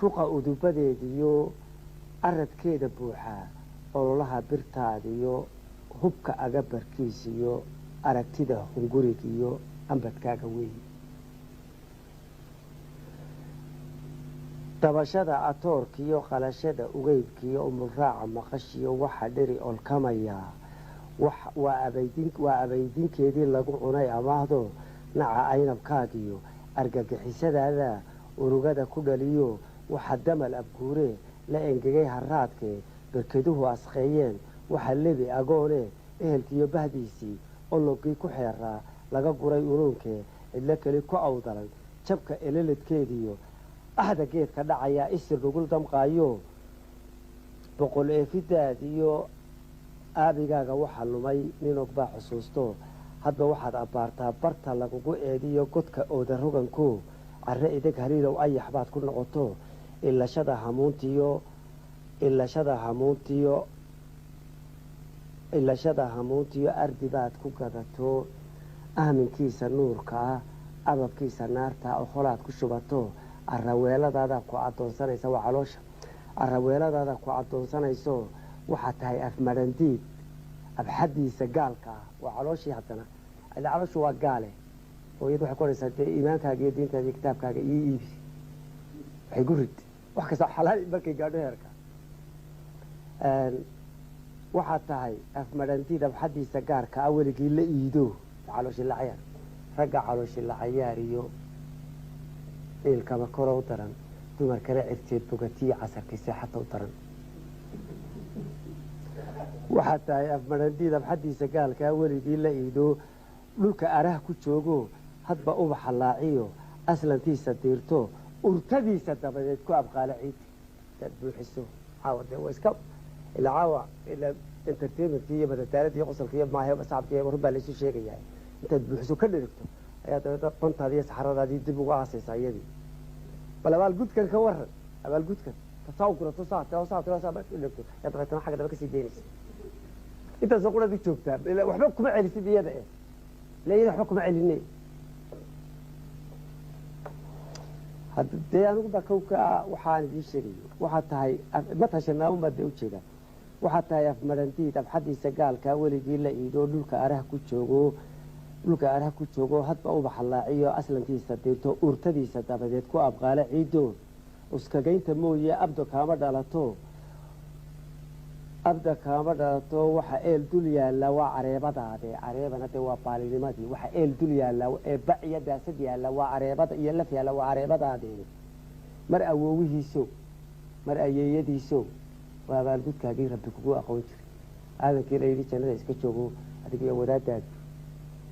ruqa udubadeediyo aradkeeda buuxaa ololaha birtaadiyo hubka agabarkiisiyo aragtida hungurigiyo ambadkaaga weeyi dabashada atoorkiyo qalashada ugeybkiyo umulraaca maqashiyo waxa dheri olkamayaa waa abaydinkeedii lagu cunay amaahdo naca aynabkaagiyo argagixisadaada urugada ku dhaliyo waxa damal abguuree la engegay haraadkee berkeduhu asqeeyeen waxa lebi agoone ehelkiiyo bahdiisii ologii ku xeeraa laga guray uruunkee cidlo keli ku awdalan jabka eleledkeediyo ahda geedka dhacayaa isir dhugul damqaayo boqol eefidaadiyo aabigaaga waxa lumay nin og baa xusuusto hadba waxaad abbaartaa barta lagugu eediyo godka ooda roganko carre ideg haliilow ayax baad ku noqoto ilashada hamuuntiyo ardi baad ku gadato ahminkiisa nuurka ah ababkiisa naarta okholaad ku shubato araweeladaada ku adoonsanaysa waa caloosha araweeladaada ku adoonsanayso waxaa tahay afmarandiid abxadiisa gaalka ah waa calooshii haddana ila calooshu waa gaale hooyad waxay ku odhaysaa dee iimaankaaga iyo diintaada iyo kitaabkaaga iyo iibi waxay gu rid wax kasta xalaal markay gaadho heerka waxaa tahay afmarandiid abxadiisa gaarka ah weligii la iido calooshi la cayaar ragga calooshi la cayaar iyo ciilkaba korow daran dumar kale cirteed bogatiyo casarkii seexatow daran waxaa tahay afmarandiid abxadiisa gaalkaa weligii la iido dhulka araha ku joogo hadba ubaxa laaciyo aslantiisa diirto urtadiisa dabadeed ku abqaala ciid intaad buuxiso caawa dee waa iska ilaa caawa ilaa entertainmentkii iyo madadaaladii qosolkii iyo maahe sacabkii warun baa laysu sheegayaa intaad buuxiso ka dhirigto ayaa dabeedna bantaadi iyo saxaradaadii dib uga aasaysaa iyadii bal abaalgudkan ka waran abaalgudkan tasaa u gurato saadhigto yaa dabeetana xagga daba kasii daynaysa intaasoo quraad u joogtaa waxba kuma celisid iyada iyada waxba kuma celine dee anigu baa kawka waxaan idiin sheegayo waxaa tahay matashanaa unbaa dee ujeedaa waxaa tahay afmarandiid abxadiisa gaalkaa weligii la iidoo dhulka araha ku joogo hadba ubaxa laaciyo aslantiisa diirto urtadiisa dabadeed ku abqaala ciido uskagaynta mooye abda kaama dhalato waxa eel dul yaalla waa careebadaade careebana dee waa baalinimadii waxa eel dul yaalla ee bac iyo daasad yaalla waa careebada iyo laf yaalla waa careebadaade mar awoowihiiso mar ayeeyadiiso waa abaalgudkaagii rabbi kugu aqoon jiray aadankiina yidhi jannada iska joogo adig iyo wadaadaada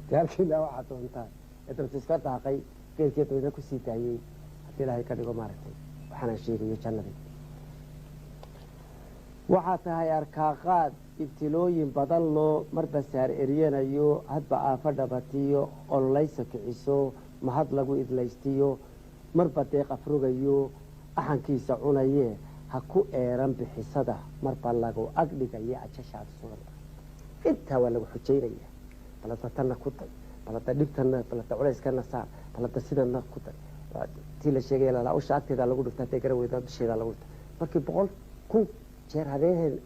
gaalkiina waxaa doontaa ee dabta iska daaqay geelkii dabeedna kusii daayey haddii ilaahay ka dhigo maaragtay waxaanaan sheegayo jannadii waxaa tahay arkaaqaad ibtilooyin badan loo marba saar eryanayo hadba aafo dhabatiyo ollaysa kiciso mahad lagu idlaystiyo marba deeq afrogayo axankiisa cunaye ha ku eeran bixisada marba lagu agdhigayo ajashaada suganta intaa waa lagu xujaynaya balada tanna ku day balada dhibtana balada culayskana saar balada sidana ku day tii la sheegaya lalausha agteeda lagu dhufta hadday gara weydaa dusheeda lagu dhufta markii 100,000 jeer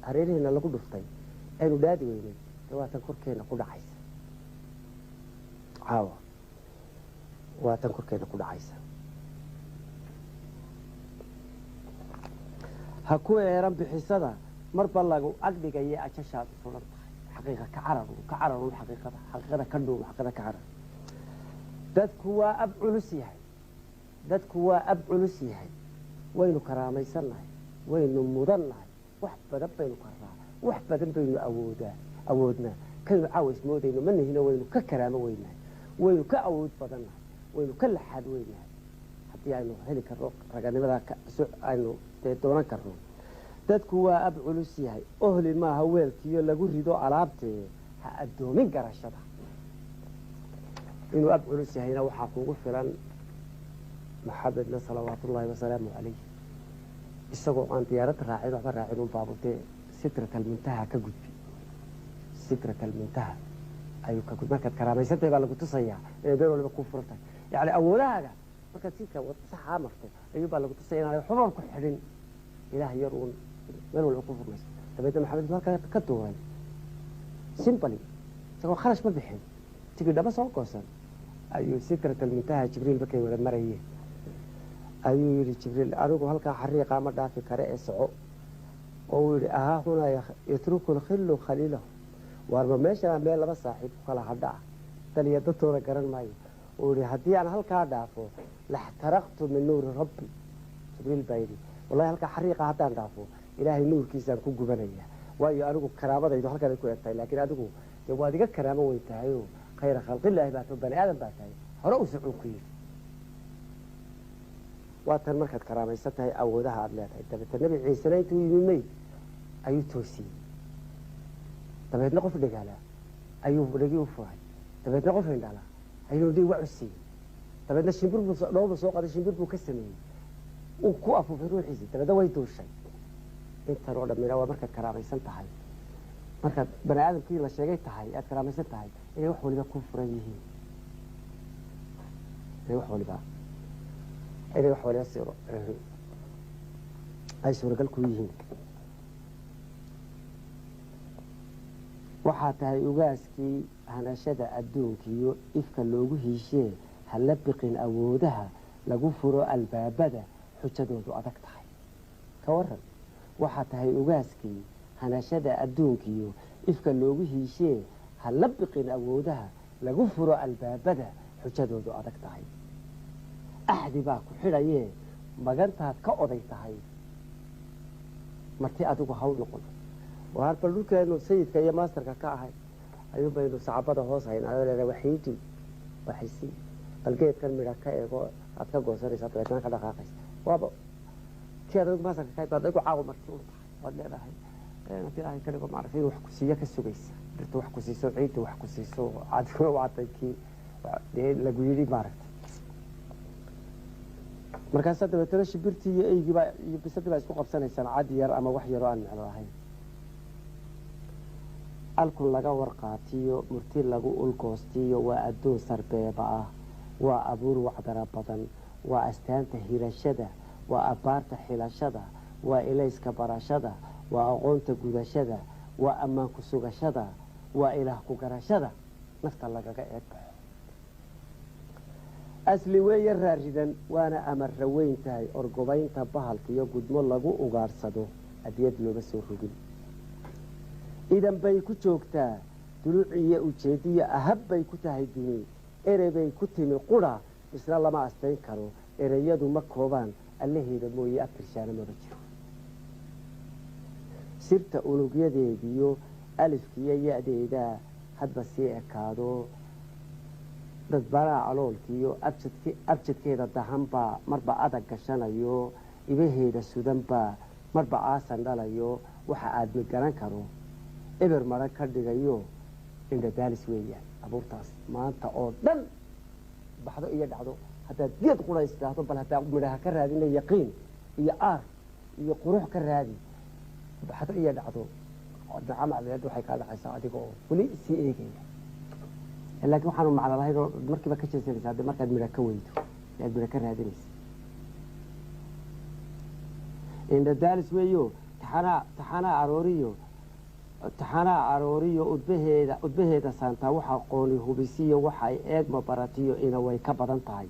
hareeraheena lagu dhuftay aynu dhaadi weynay waatan korkeena ku dhacaysa caawa waatan korkeena ku dhacaysa ha ku eeran bixisada marba lagu agdhigayo ajashaadu sugan tahay xaqiiqa ka cararun xaqiiqada ka dhuum xaqiiqada ka carar dadku waa ab culus yahay waynu karaamaysannahay waynu mudannahay wax badan baynu karaa wax badan baynu awoodnaa kaynu caawa ismoodayno ma nihino waynu ka karaamo weynahay waynu ka awood badannahay waynu ka laxaad weynahay haddii intii aynu heli karno raganimada aynu doonan karno dadku waa ab culus yahay ohli maaha weelkiyo lagu rido alaabtee ha addoomin garashada inuu ab culus yahayna waxaa kuugu filan maxamedna salawaatullaahi wasalaamu calayh isagoo aan diyaarad raacin waxba raacin un baabutee sitratal muntaha ka gudbi sitratal muntaha ayuu ka gudbi markaad karaamaysantahay baa lagu tusayaa inay meel waliba kuu furan tahay yacni awoodahaaga markaad sidka saxaa marto ayuu baa lagu tusaya inaanay xubaan ku xidhin ilaah yar uun meel waliba ku furmayso dabeedna maxamed halkaa ka duuray simbali isagoo kharash ma bixin tigidhaba soo goosan ayuu sitratal muntaha jibriil markay wada marayeen ayuu yidhi jibriil anigu halkaa xariiqaa ma dhaafi kare ee soco oo uu yidhi ahaa hunaa yatruku lkhillu khaliilahu waarma meeshana meel laba saaxiib ku kala hadha ah daliya dadtooda garan maayo uu yidhi haddii aan halkaa dhaafo laxtaraqtu min nuuri rabbi jibriil baa yidhi wallahi halkaa xariiqa haddaan dhaafo ilaahay nuurkiisaan ku gubanaya waayo anigu karaamadaydu halkan ay ku eg tahay laakiin adigu dee waad iga karaamo weyn tahayoo khayra khalqillaahi baa tahay bani aadan baa tahay hore u socon ku yidhi waa tan markaad karaamaysan tahay awoodaha aada leedahay dabeetna nebi ciisena intuu yimi meyd ayuu toosiyey dabeedna qof dhagaala ayuu dhagii u furay dabeedna qof indhala ayuu dhig wacu siiyey dabeedna shimbir buu dhoobu soo qaday shimbir buu ka sameeyey uu ku afuufay ruuxiisii dabeedna way duushay intan oo dhammina waa markaad karaamaysan tahay markaad bani aadamkii la sheegay tahay aad karaamaysan tahay inay wax waliba ku furan yihiin inay wax waliba ay suuragal ku yihiin waxaa tahay ugaaskii hanashada adduunkiiyo ifka loogu hiishee hala biqin awoodaha lagu furo albaabada xujadoodu adag tahay ka waran waxaa tahay ugaaskii hanashada adduunkiiyo ifka loogu hiishee hala biqin awoodaha lagu furo albaabada xujadoodu adag tahay axdi baa ku xidhayee magantaad ka oday tahay marti adigu haw noqon waar bal dhulkeenu sayidka iyo maasterka ka ahay ayuu baynu sacabada hoos haynaa waxiidi waxisi bal geedkan midha ka eego aad ka goosanaysaa dabeetana ka dhaqaaqaysa waaba kii aad adigu maasterka ka baad adigu caawa marti u tahay waad leedahay ilaahay kaligo maaragtay inuu wax ku siiyo ka sugaysa dhirta wax ku siiso ciidda wax ku siiso adiguna wacatay kii dee lagu yidhi maaragtay markaasaa dabeetana shimbirtii iyo eygiibaa iyo bisadii baa isku qabsanaysaan cad yar ama wax yaroo aan micno lahayn alkun laga warqaatiyo murti lagu ulgoostiyo waa addoon sarbeeba ah waa abuur wacdara badan waa astaanta hirashada waa abbaarta xilashada waa ilayska barashada waa aqoonta gudashada waa ammaan ku sugashada waa ilaah ku garashada nafta lagaga eegbaxo asli weeye raaridan waana amarra weyn tahay orgobaynta bahalka iyo gudmo lagu ugaarsado adiyad looga soo rogin idan bay ku joogtaa duluc iyo ujeediyo ahab bay ku tahay duni erey bay ku timi qura isna lama astayn karo ereyadu ma koobaan allaheeda mooye afkirshaana maba jiro sirta unugyadeediyo alifkiiyo ya-deedaa hadba sii ekaado dadbanaa caloolkiiyo abjadkeeda dahanbaa marba adag gashanayo ibaheeda sudanbaa marba aasan dhalayo waxa aadmi garan karo eber maran ka dhigayo indhadaalis weeyaan abuurtaas maanta oo dhan baxdo iyo dhacdo haddaad geed qurays idhaahdo bal haddaa midhaha ka raadina yaqiin iyo aar iyo qurux ka raadi baxdo iyo dhacdo dacamacdeed waxay kaa dhacaysaa adiga oo weli sii eegaya laakiin waxaanu macno lahayn oo markiiba ka jeesanaysa haddi markaad midha ka weydo aad midha ka raadinaysa indhadaalis weeyo taxanaa arooriyo udbaheeda saantaa waxaa qooni hubisiyo waxay eegma baratiyo ina way ka badan tahay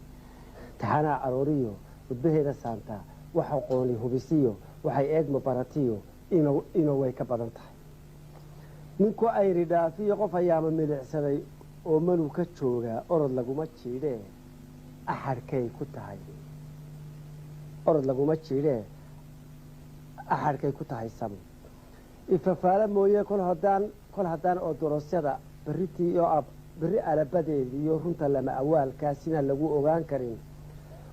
taxanaa arooriyo udbaheeda saantaa waxaa qooni hubisiyo waxay eegma baratiyo ina way ka badan tahay ninku ayri dhaafiyo qof ayaama milicsaday oo manuu ka joogaa orod laguma jiidhee axadhkay ku tahay orod laguma jiidhee axadhkay ku tahay samo ifafaala mooye kol haddaan oo dorosyada berri alabadeediyo runta lama awaalkaasina lagu ogaan karin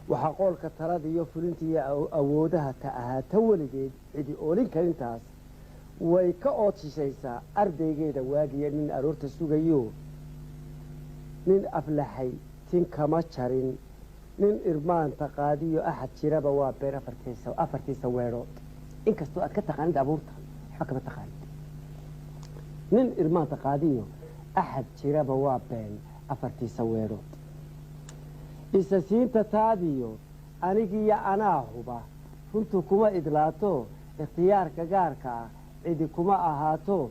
waxaa qoolka talada iyo fulinta iyo awoodaha ta ahaata weligeed cidi oolin karintaas way ka oodshishaysaa ardaygeeda waagiya nin aroorta sugayo nin aflaxay tin kama jarin nin irmaanta qaadiyo axad jiraba waa been afartiisa weedhood inkastoo aad ka taqaanid abuurta waxba kama taqaanid nin irmaanta qaadiyo axad jiraba waa been afartiisa weedhood isa siinta taadiyo anigiiyo anaa huba runtu kuma idlaato ikhtiyaarka gaarka ah cidi kuma ahaato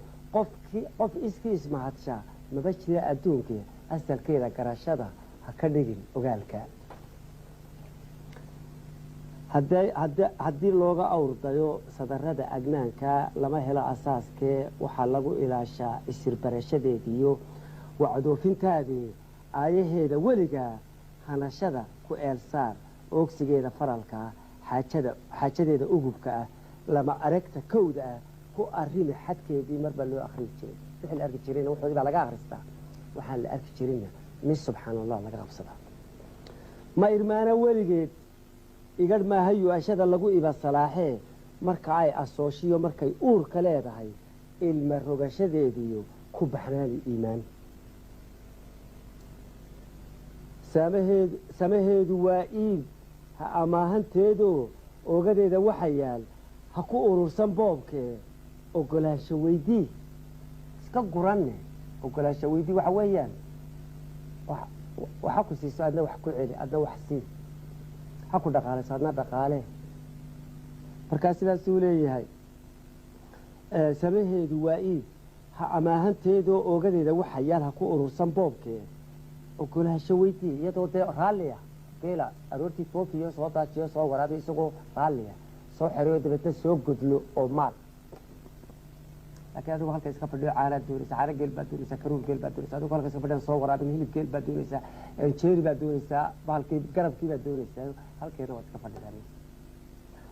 qof iskii ismahadsha maba jira adduunkii asalkeeda garashada ha ka dhigin ogaalka haddii looga awrdayo sadarrada agnaanka lama helo asaaskee waxaa lagu ilaashaa isirbarashadeediyo wacdoofintaadii aayaheeda weligaa hanashada ku eelsaar oogsigeeda faralka ah xaajadeeda ugubka ah lama aragta kowda ah ku arrimi xadkeedii marbaa loo akrii jiray wixii la arki jirayna waxoodii baa laga akhristaa waxaan la arki jirina min subxaana allah laga qabsadaa ma irmaana weligeed igadh maahayu ashada lagu iba salaaxee marka ay asooshiyo markay uurka leedahay ilma rogashadeediyo ku baxnaani iimaan samaheedu waa iib ha amaahanteedoo oogadeeda waxa yaal ha ku urursan boobkee ogolaansho weydii iska guranne ogolaansho weydii waxa weeyaan waxa ku siiso adna wax ku celi adna wax sii ha ku dhaqaalayso adna dhaqaale markaa sidaasuu leeyahay samaheedu waa iib ha amaahanteedoo oogadeeda waxa yaal ha ku urursan boobkee ogolaansho weydii iyadoo dee raalliya geela aroortii foofiyo soo daajiyo soo waraabiyo isagoo raalliya soo xereyo dabeetna soo godlo oo maal laakiin adigu halka iska fadhiyo caanaad doonaysa caano geel baad doonaysaa karuur geel baad doonaysaa adigu halka iska fadhiyan soo waraabin hilib geel baad doonaysaa jeeri baad doonaysaa bahalkii garabkii baad doonaysaa halkeena waad iska fadhidaan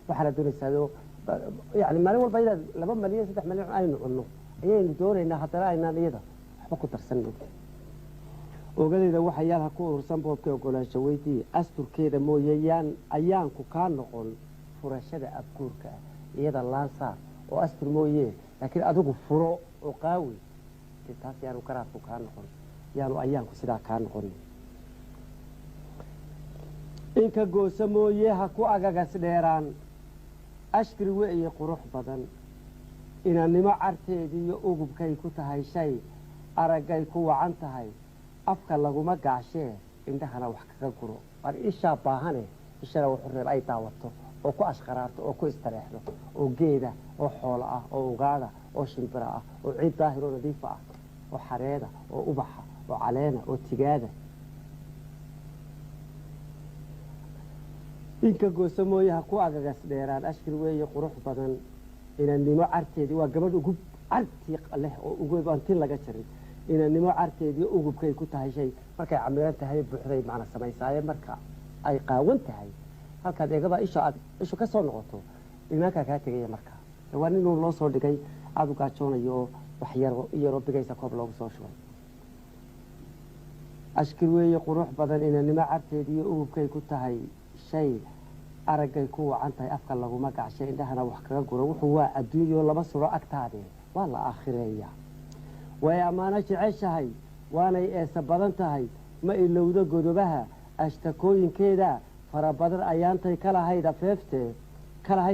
waxaana doonaysaa yani maalin walba inaad 2 malyan 3 malyan aynu cunno ayaynu doonaynaa haddana aynaan iyada waxba ku darsanno ogadeeda waxa yaal ha ku urursan boobkee ogolaansho weydii asturkeeda mooye ayaanku kaa noqon furashada abguurka ah iyada laansaar oo astur mooye laakiin adigu furo oo qaawi taas yaanu garaadku kaa noqon yaanu ayaanku sidaa kaa noqon inka goosa mooye ha ku agagas dheeraan ashkri weeye qurux badan inannimo carteedii iyo ugubkay ku tahay shay araggay ku wacan tahay afka laguma gaashee indhahana wax kaga guro war ishaa baahane ishana wuxuu reeb ay daawato oo ku ashqaraarto oo ku istareexdo oo geeda oo xoolo ah oo ugaadha oo shimbira ah oo ciid daahir oo nadiifa ah oo xareeda oo ubaxa oo caleena oo tigaada inka goosa mooye ha ku agagas dheeraan ashkir weeye qurux badan inannimo carteedii waa gabadh ugub cartii leh oo ugub aan tin laga jarin inannimo carteedii ugubkay ku tahay shay markay camiran tahay buuxday macna samaysaaye marka ay qaawan tahay halkaad eegada ishu ka soo noqoto imaankaa kaa tegaya markaa waa ninuu loo soo dhigay aada u gaajoonayo oo wax yaroo bigaysa koob loogu soo shubay ashkir weeye qurux badan inannimo carteedii ugubkay ku tahay shay araggay ku wacan tahay afka laguma gacshay indhahana wax kaga guro wuxuu waa adduunyo lama suro agtaadee waa la aakhireeya way ammaano jeceshahay waanay eesa badan tahay ma ilowdo godobaha ashtakooyinkeeda fara badan ayaantay kalahayd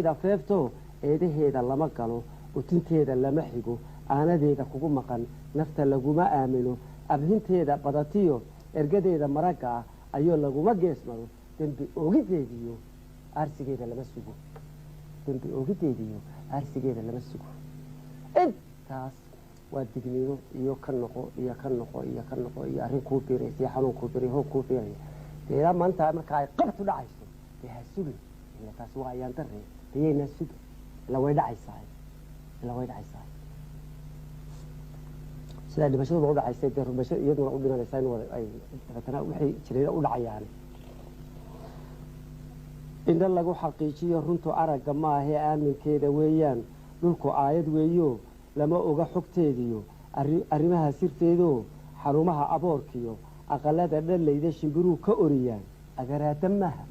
afeefto eedaheeda lama galo utinteeda lama xigo aanadeeda kugu maqan nafta laguma aamino abhinteeda badatiyo ergadeeda maragga ah ayuu laguma geesmado dembi oogideediyo aarsigeeda lama sugo intaas waa digniino iyo ka noqo iyo arrin kuu biiraysa iyo xanuun kuu biiray hoog kuu biiraya dee ilaa maanta marka ay qabtu dhacayso dee ha sugi ila taasi waa ayaan darre dayaynaa sugi ila way dhacaysaa sidaa dhimashadu ba u dhacaysay dee rumasho iyaduna u dhimanaysaa in ay dabeetana wixii jirayna u dhacayaane indha lagu xaqiijiyo runtu aragga maahee aaminkeeda weeyaan dhulku aayad weeyo lama oga xogteediyo arrimaha sirteedoo xarumaha aboorkiyo aqalada dhallayda shimbiruu ka oriyaan agaraada maha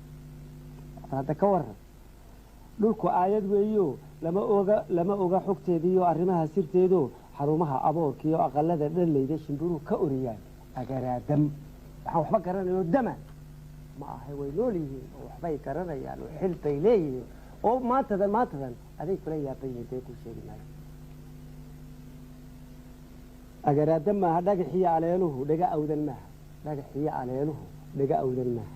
hadda ka waran dhulku aayad weeyo lama oga xogteediyo arrimaha sirteedo xarumaha aboorkiyo aqalada dhallayda shimbiruhu ka oriyaan agaraadam waxaan waxba garanayo dama ma ahay way nool yihiin oo waxbay garanayaan oo xil bay leeyihiin oo maantadan aday kula yaaban yihiin dee ku sheegi maayo agaraadam maaha dhagaxiyo aleeluhu dhaga awdan maaha dhagaxiyo aleeluhu dhaga awdan maaha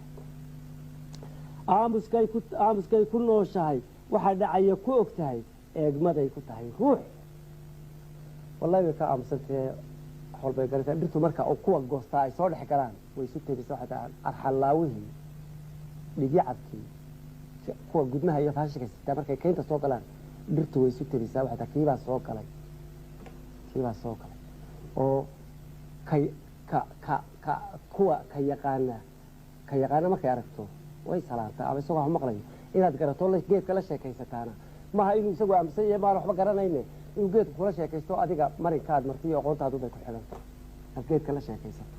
aamuskay ku nooshahay waxaa dhacaya ku og tahay eegmaday ku tahay ruux wallahi way ka aamusantee walbay garataa dhirtu marka kuwa goostaa ay soo dhex galaan way isu tegisa waxay tahay arxalaawihii dhigyacabkii kuwa gudmaha iyo faashika sitaa markay keynta soo galaan dhirtu way isu tegisaa waxay tahay kiibaa soo galay oo kuwa ka yaqaana markay aragto way salaantaa ama isagoo wax maqlayo inaad garato geedka la sheekaysataana maaha inuu isagoo aaminsan yahay maan waxba garanayne inuu geedka kula sheekaysto adiga marinka aad marti iyo aqoontaadu bay ku xidhanta aad geedka la sheekaysato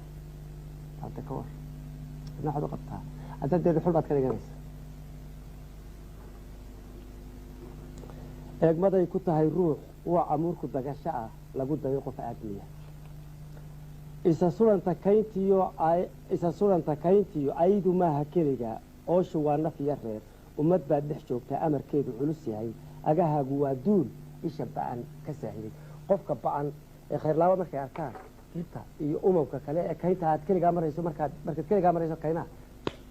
hadda ka war ina waxaad u qabtaa adadeeda xul baad ka dhiganaysa eegmaday ku tahay ruux waa amuurku dagasho ah lagu dayo qof aadmiya isa suranta kayntiyo aydu maaha keliga ooshu waa naf iyo reer ummad baad dhex joogtaa amarkeedu culus yahay agahaagu waa duul isha ba'an ka saahiday qofka ba'an ee khayrlaabo markay arkaan inta iyo umamka kale ee kaynta aad keligaa marayso markaad keligaa marayso kaynaha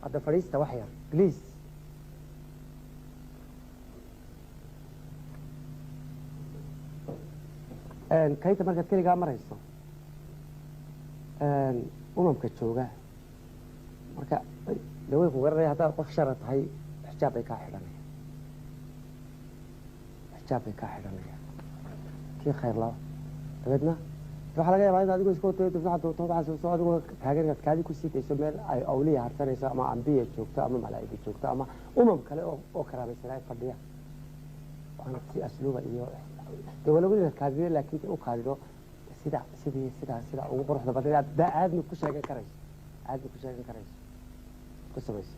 hadda fadhiista wax yar please kaynta markaad keligaa marayso umamka jooga marka dawey ku garanaya haddaad qof shara tahay xijaab bay kaa xidhanayaan kii khayr laba dabeedna waxaa laga yaabaa inaad adigoo iska wato adigoo taagan inaad kaadi ku siitayso meel ay awliya harsanayso ama ambiya joogto ama malaa'ika joogto ama umam kale oo karaamaysanaa fadhiya waana si asluuba iyo dee walagu inaad kaadido laakiin u kaadido sida ugu quruxda badan aadmi ku sheegan karayso ku samayso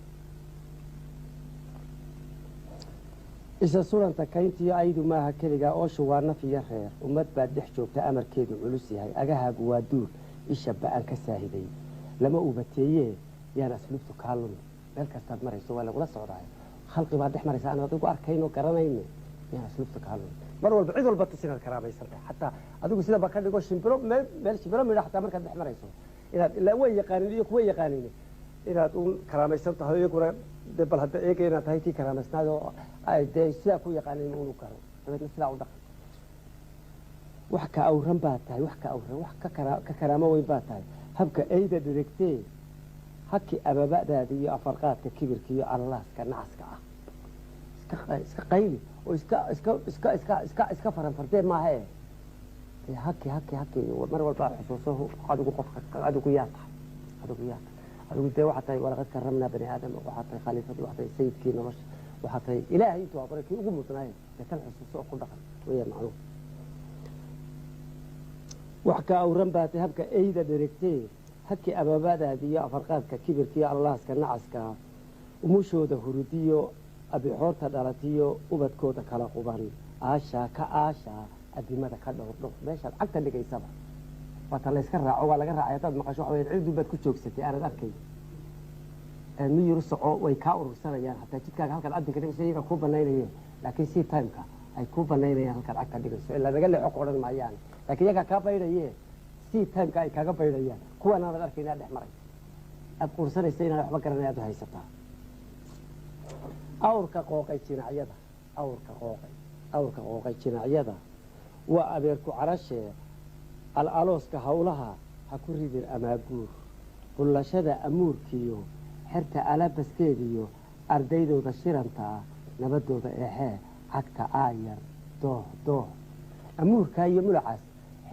isa suranta kayntiyo aydu maaha keligaa ooshu waa naf iyo reer ummad baad dhex joogta amarkeedu culus yahay agahaagu waa duul isha ba'an ka saahiday lama ubateeye yaan asluubtu kaa lumi meel kastaad marayso waa lagula socdaayo khalqi baad dhex maraysa aan adigu arkayno garanayne yaan asluubtu kaa lumi mar walba cid walba tusinaad karaamaysantahay xataa adigu sidaba ka dhigo shimbiro meel shimbiro midha xataa markaad dhex marayso inaad ilaa way yaqaanin iyo kuwa yaqaanin inaad u karaamaysan tahay iyaguna dee bal hadda eega inaad tahay kii karaamaysnaad oo ay dee sidaa ku yaqaanin unu garo dabeedna sidaa u dhaqan wax ka awran baa tahay wax ka karaamo weyn baa tahay habka eyda dhirigtee haki ababa'daada iyo afarqaadka kibirka iyo allaaska nacaska ah iska qayli oo iska faranfardee maaha haki mar walba xusuuso adigu yaa tahay adigu dee waxaa tahay walaqad karamnaa bani aadam waxaa tahay khaliifadii waxaa tahay sayidkii nolosha waxaa tahay ilaahay intuu abuuray kii ugu mudnaaye dee tan xusuuso oo ku dhaqan weeyaan macnuhu wax ka awran baa tahay habka eyda dherigtee haki ababadaada iyo afarqaadka kibirka iyo allaaska nacaska umushooda hurudiyo abixoorta dhalatiyo ubadkooda kala quban aashaa adimada ka dhowrdhow meeshaad cagta dhigaysaba waata layska raaco waa laga raacay haddaad maqasho waxa weya ciddu baad ku joogsatay aanad arkay miyuru soco way kaa urursanayaan hataa jidkaaga halkaad adinka dhigayso iyaga kuu banaynayeen laakiin si timeka ay kuu banaynayaan halkaad cagta dhigayso ilaa naga leexo ka odhan maayaan laakiin iyagaa kaa baydhaye si timeka ay kaaga baydhayaan kuwan aanad arkay inaad dhex maray aad quursanaysa inaad waxba garanay aad u haysataa awrka qooqay jinacyada waa abeerku carashee al-alooska hawlaha ha ku ridin amaaguur bullashada amuurkiyo xerta alabaskeediyo ardaydooda shirantaa nabadooda eexee cagta aayar dooh amuurkaa iyo mulacaas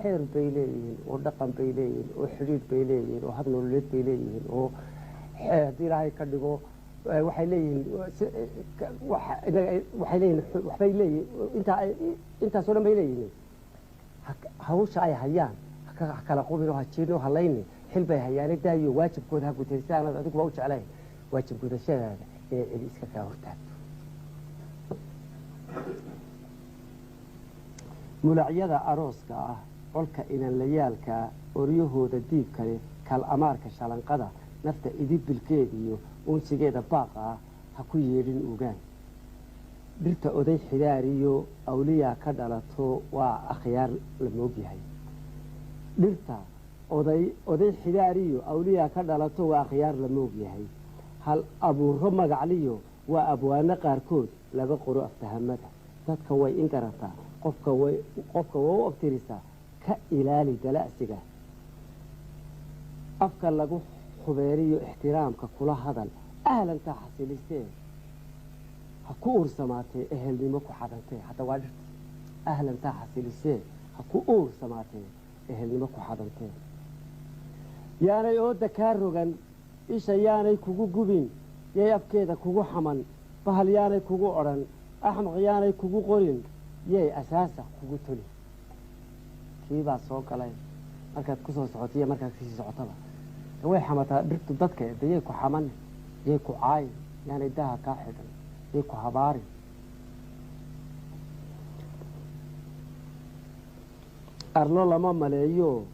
xeer bay leeyihiin oo dhaqan bay leeyihiin oo xidhiidh bay leeyihiin oo hab nololeed bay leeyihiin oo haddii ilaahay ka dhigo waxay leeyihiin waxbay leeyihiin intaasoo dhan bay leeyihiin hawsha ay hayaan kala qubin oo hajiino halayni xil bay hayaane daayo waajibkooda ha guteen si aanad adiguba u jeclayn waajib gudashadaada inay cidi iska kaa hortaagto. mulacyada arooska ah colka inanlayaalka oryahooda diibka leh kal amaarka shalanqada nafta idibilkeediyo unsigeeda baaqa ah ha ku yeedhin ugaan. dhirta oday xidaariyo awliyaa ka dhalato waa akhyaar la moogyahay. dhirta oday xidaariyo awliyaa ka dhalato waa akhyaar la moogyahay. hal abuuro magacliyo waa abwaano qaarkood laga qoro aftahamada. dadka way in garataa qofka way u abtirisaa ka ilaali dala'siga. afka lagu xubeeriyo ixtiraamka kula hadal ahlantaa xasilisee ha ku uursamaatee ehelnimo ku xadantee. hadda waa dhirta ahlantaa xasilisee ha ku uursamaatee ehelnimo ku xadantee. yaanay ooda kaa rogan isha yaanay kugu gubin yay afkeeda kugu xaman bahal yaanay kugu odhan axmaq yaanay kugu qorin yay asaasa kugu toli. kiibaa soo galay markaad ku soo socoto iyo markaad kasii socotaba way xamataa dhirtu dadka de yay ku xaman yay ku caayin yaanay daha kaa xidhan yay ku habaarin. arlo lama maleeyo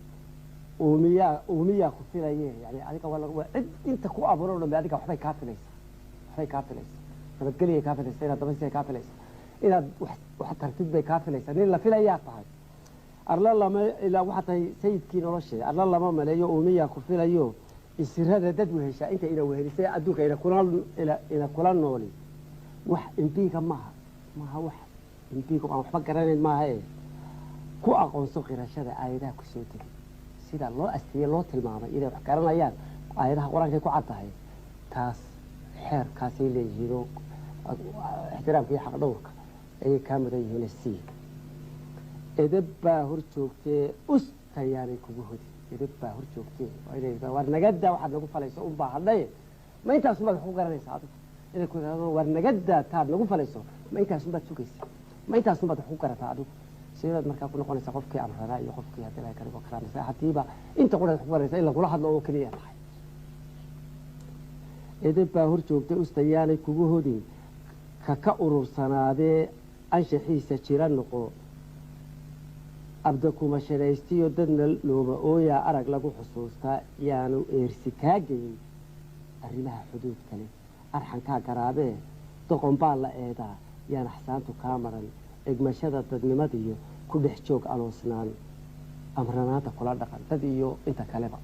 uumiyaa ku filaye yani adiga waa cid inta ku abuuro o dhan adiga waxbay kaa filaysaa nabadgeliyay kaa filaysa inaad dabasiay kaa filaysa inaad wax tartid bay kaa filaysaa nin la filayaa tahay. arlo lama ilaa waxaa tahay sayidkii noloshee. arlo lama maleeyo uumiyaa ku filayo isirada dad weheshaa inta ina wehelisay adduunka ina kula nooli wax imbiiga maaha wax imbiiga aan waxba garanayn maaha ee ku aqoonso qirashada aayadaha ku soo tegay sida loo asteeyey loo tilmaamay inay wax garanayaan aayadaha qur-aankay ku cad tahay. taas xeerkaasay leeyihiin oo ixtiraamka iyo xaqdhowrka ayay kaa mudan yihiin sii. edeb baa hor joogtee ustayaanay kugu hodin. edeb baa hor joogtee war nagadaa waxaad nagu falayso unbaa hadhaye ma intaasunbaad wax ku garanaysaa adigu inay ku idhahdo war nagadaa taad nagu falayso ma intaasunbaad sugaysaa ma intaasunbaad wax ku garataa adigu sidaad markaa ku noqonaysaa qofkii amranaa iyo qofkii haddii laga karigo karaamasa hadiiba inta quraad wax ku garanaysaa in lagula hadlo oo keliya tahay. edeb baa hor joogtay ustayaanay kugu hodin ka urursanaadee anshaxiisa jira noqo. abdakuma shadaystiyo dadna looma ooyaa arag lagu xusuustaa yaanu eersi kaa geyin arrimaha xuduud kale. arxankaa garaabee doqon baa la eedaa yaan axsaantu kaa maran. egmashada dadnimadiyo ku dhex joog aloosnaan amranaanta kula dhaqan dad iyo inta kaleba.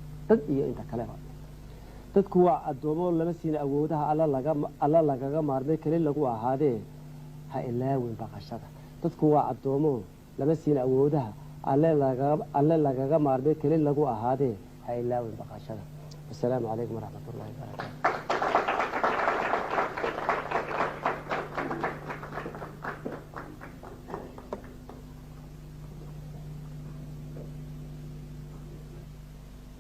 dadku waa addoomo lama siina awoodaha alla lagaga maarmay keli lagu ahaadee ha ilaawin baqashada. dadku waa addoomo lama siina awoodaha alle lagaga maarmay keli lagu ahaadee ha ilaawin baqashada. wasalaamu calaykum waraxmat ullahi wabarakaatu.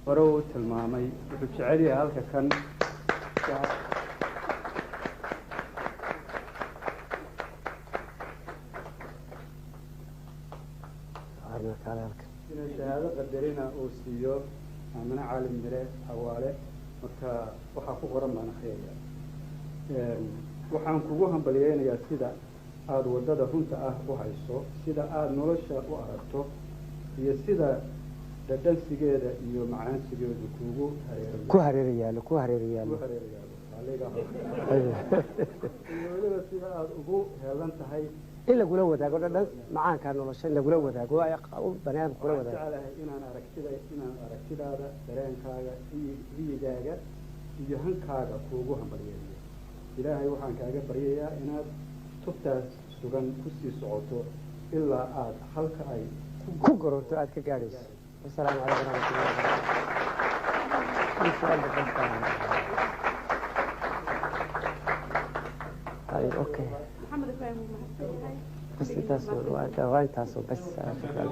hore uu tilmaamay wuxuu jecel yahay halka kan inuu shahaado qadarina uu siiyo aamine caalim mire xawaale marka waxaa ku qoran baan akhriyaya. waxaan kugu hambalyeynayaa sida aada waddada runta ah u hayso sida aada nolosha u aragto iyo sida dhadhansigeeda iyo macaansigeedu kuugu hareerayaalo weliba sida aada ugu heelan tahay in lagula wadaago dhadhan macaankaa nolosha in lagula wadaago baniaadam kula wadaago. jeclahay inaan aragtidaada dareenkaaga riyigaaga iyo hankaaga kuugu hambalyeeyo. ilaahay waxaan kaaga baryayaa inaad tubtaas sugan kusii socoto ilaa aada halka ay ku gororto aada ka gaadhayso. السلام عليكم ورحمة الله وبركاته. طيب اوكي. محمد ابراهيم بس انت وانت بس شكرا.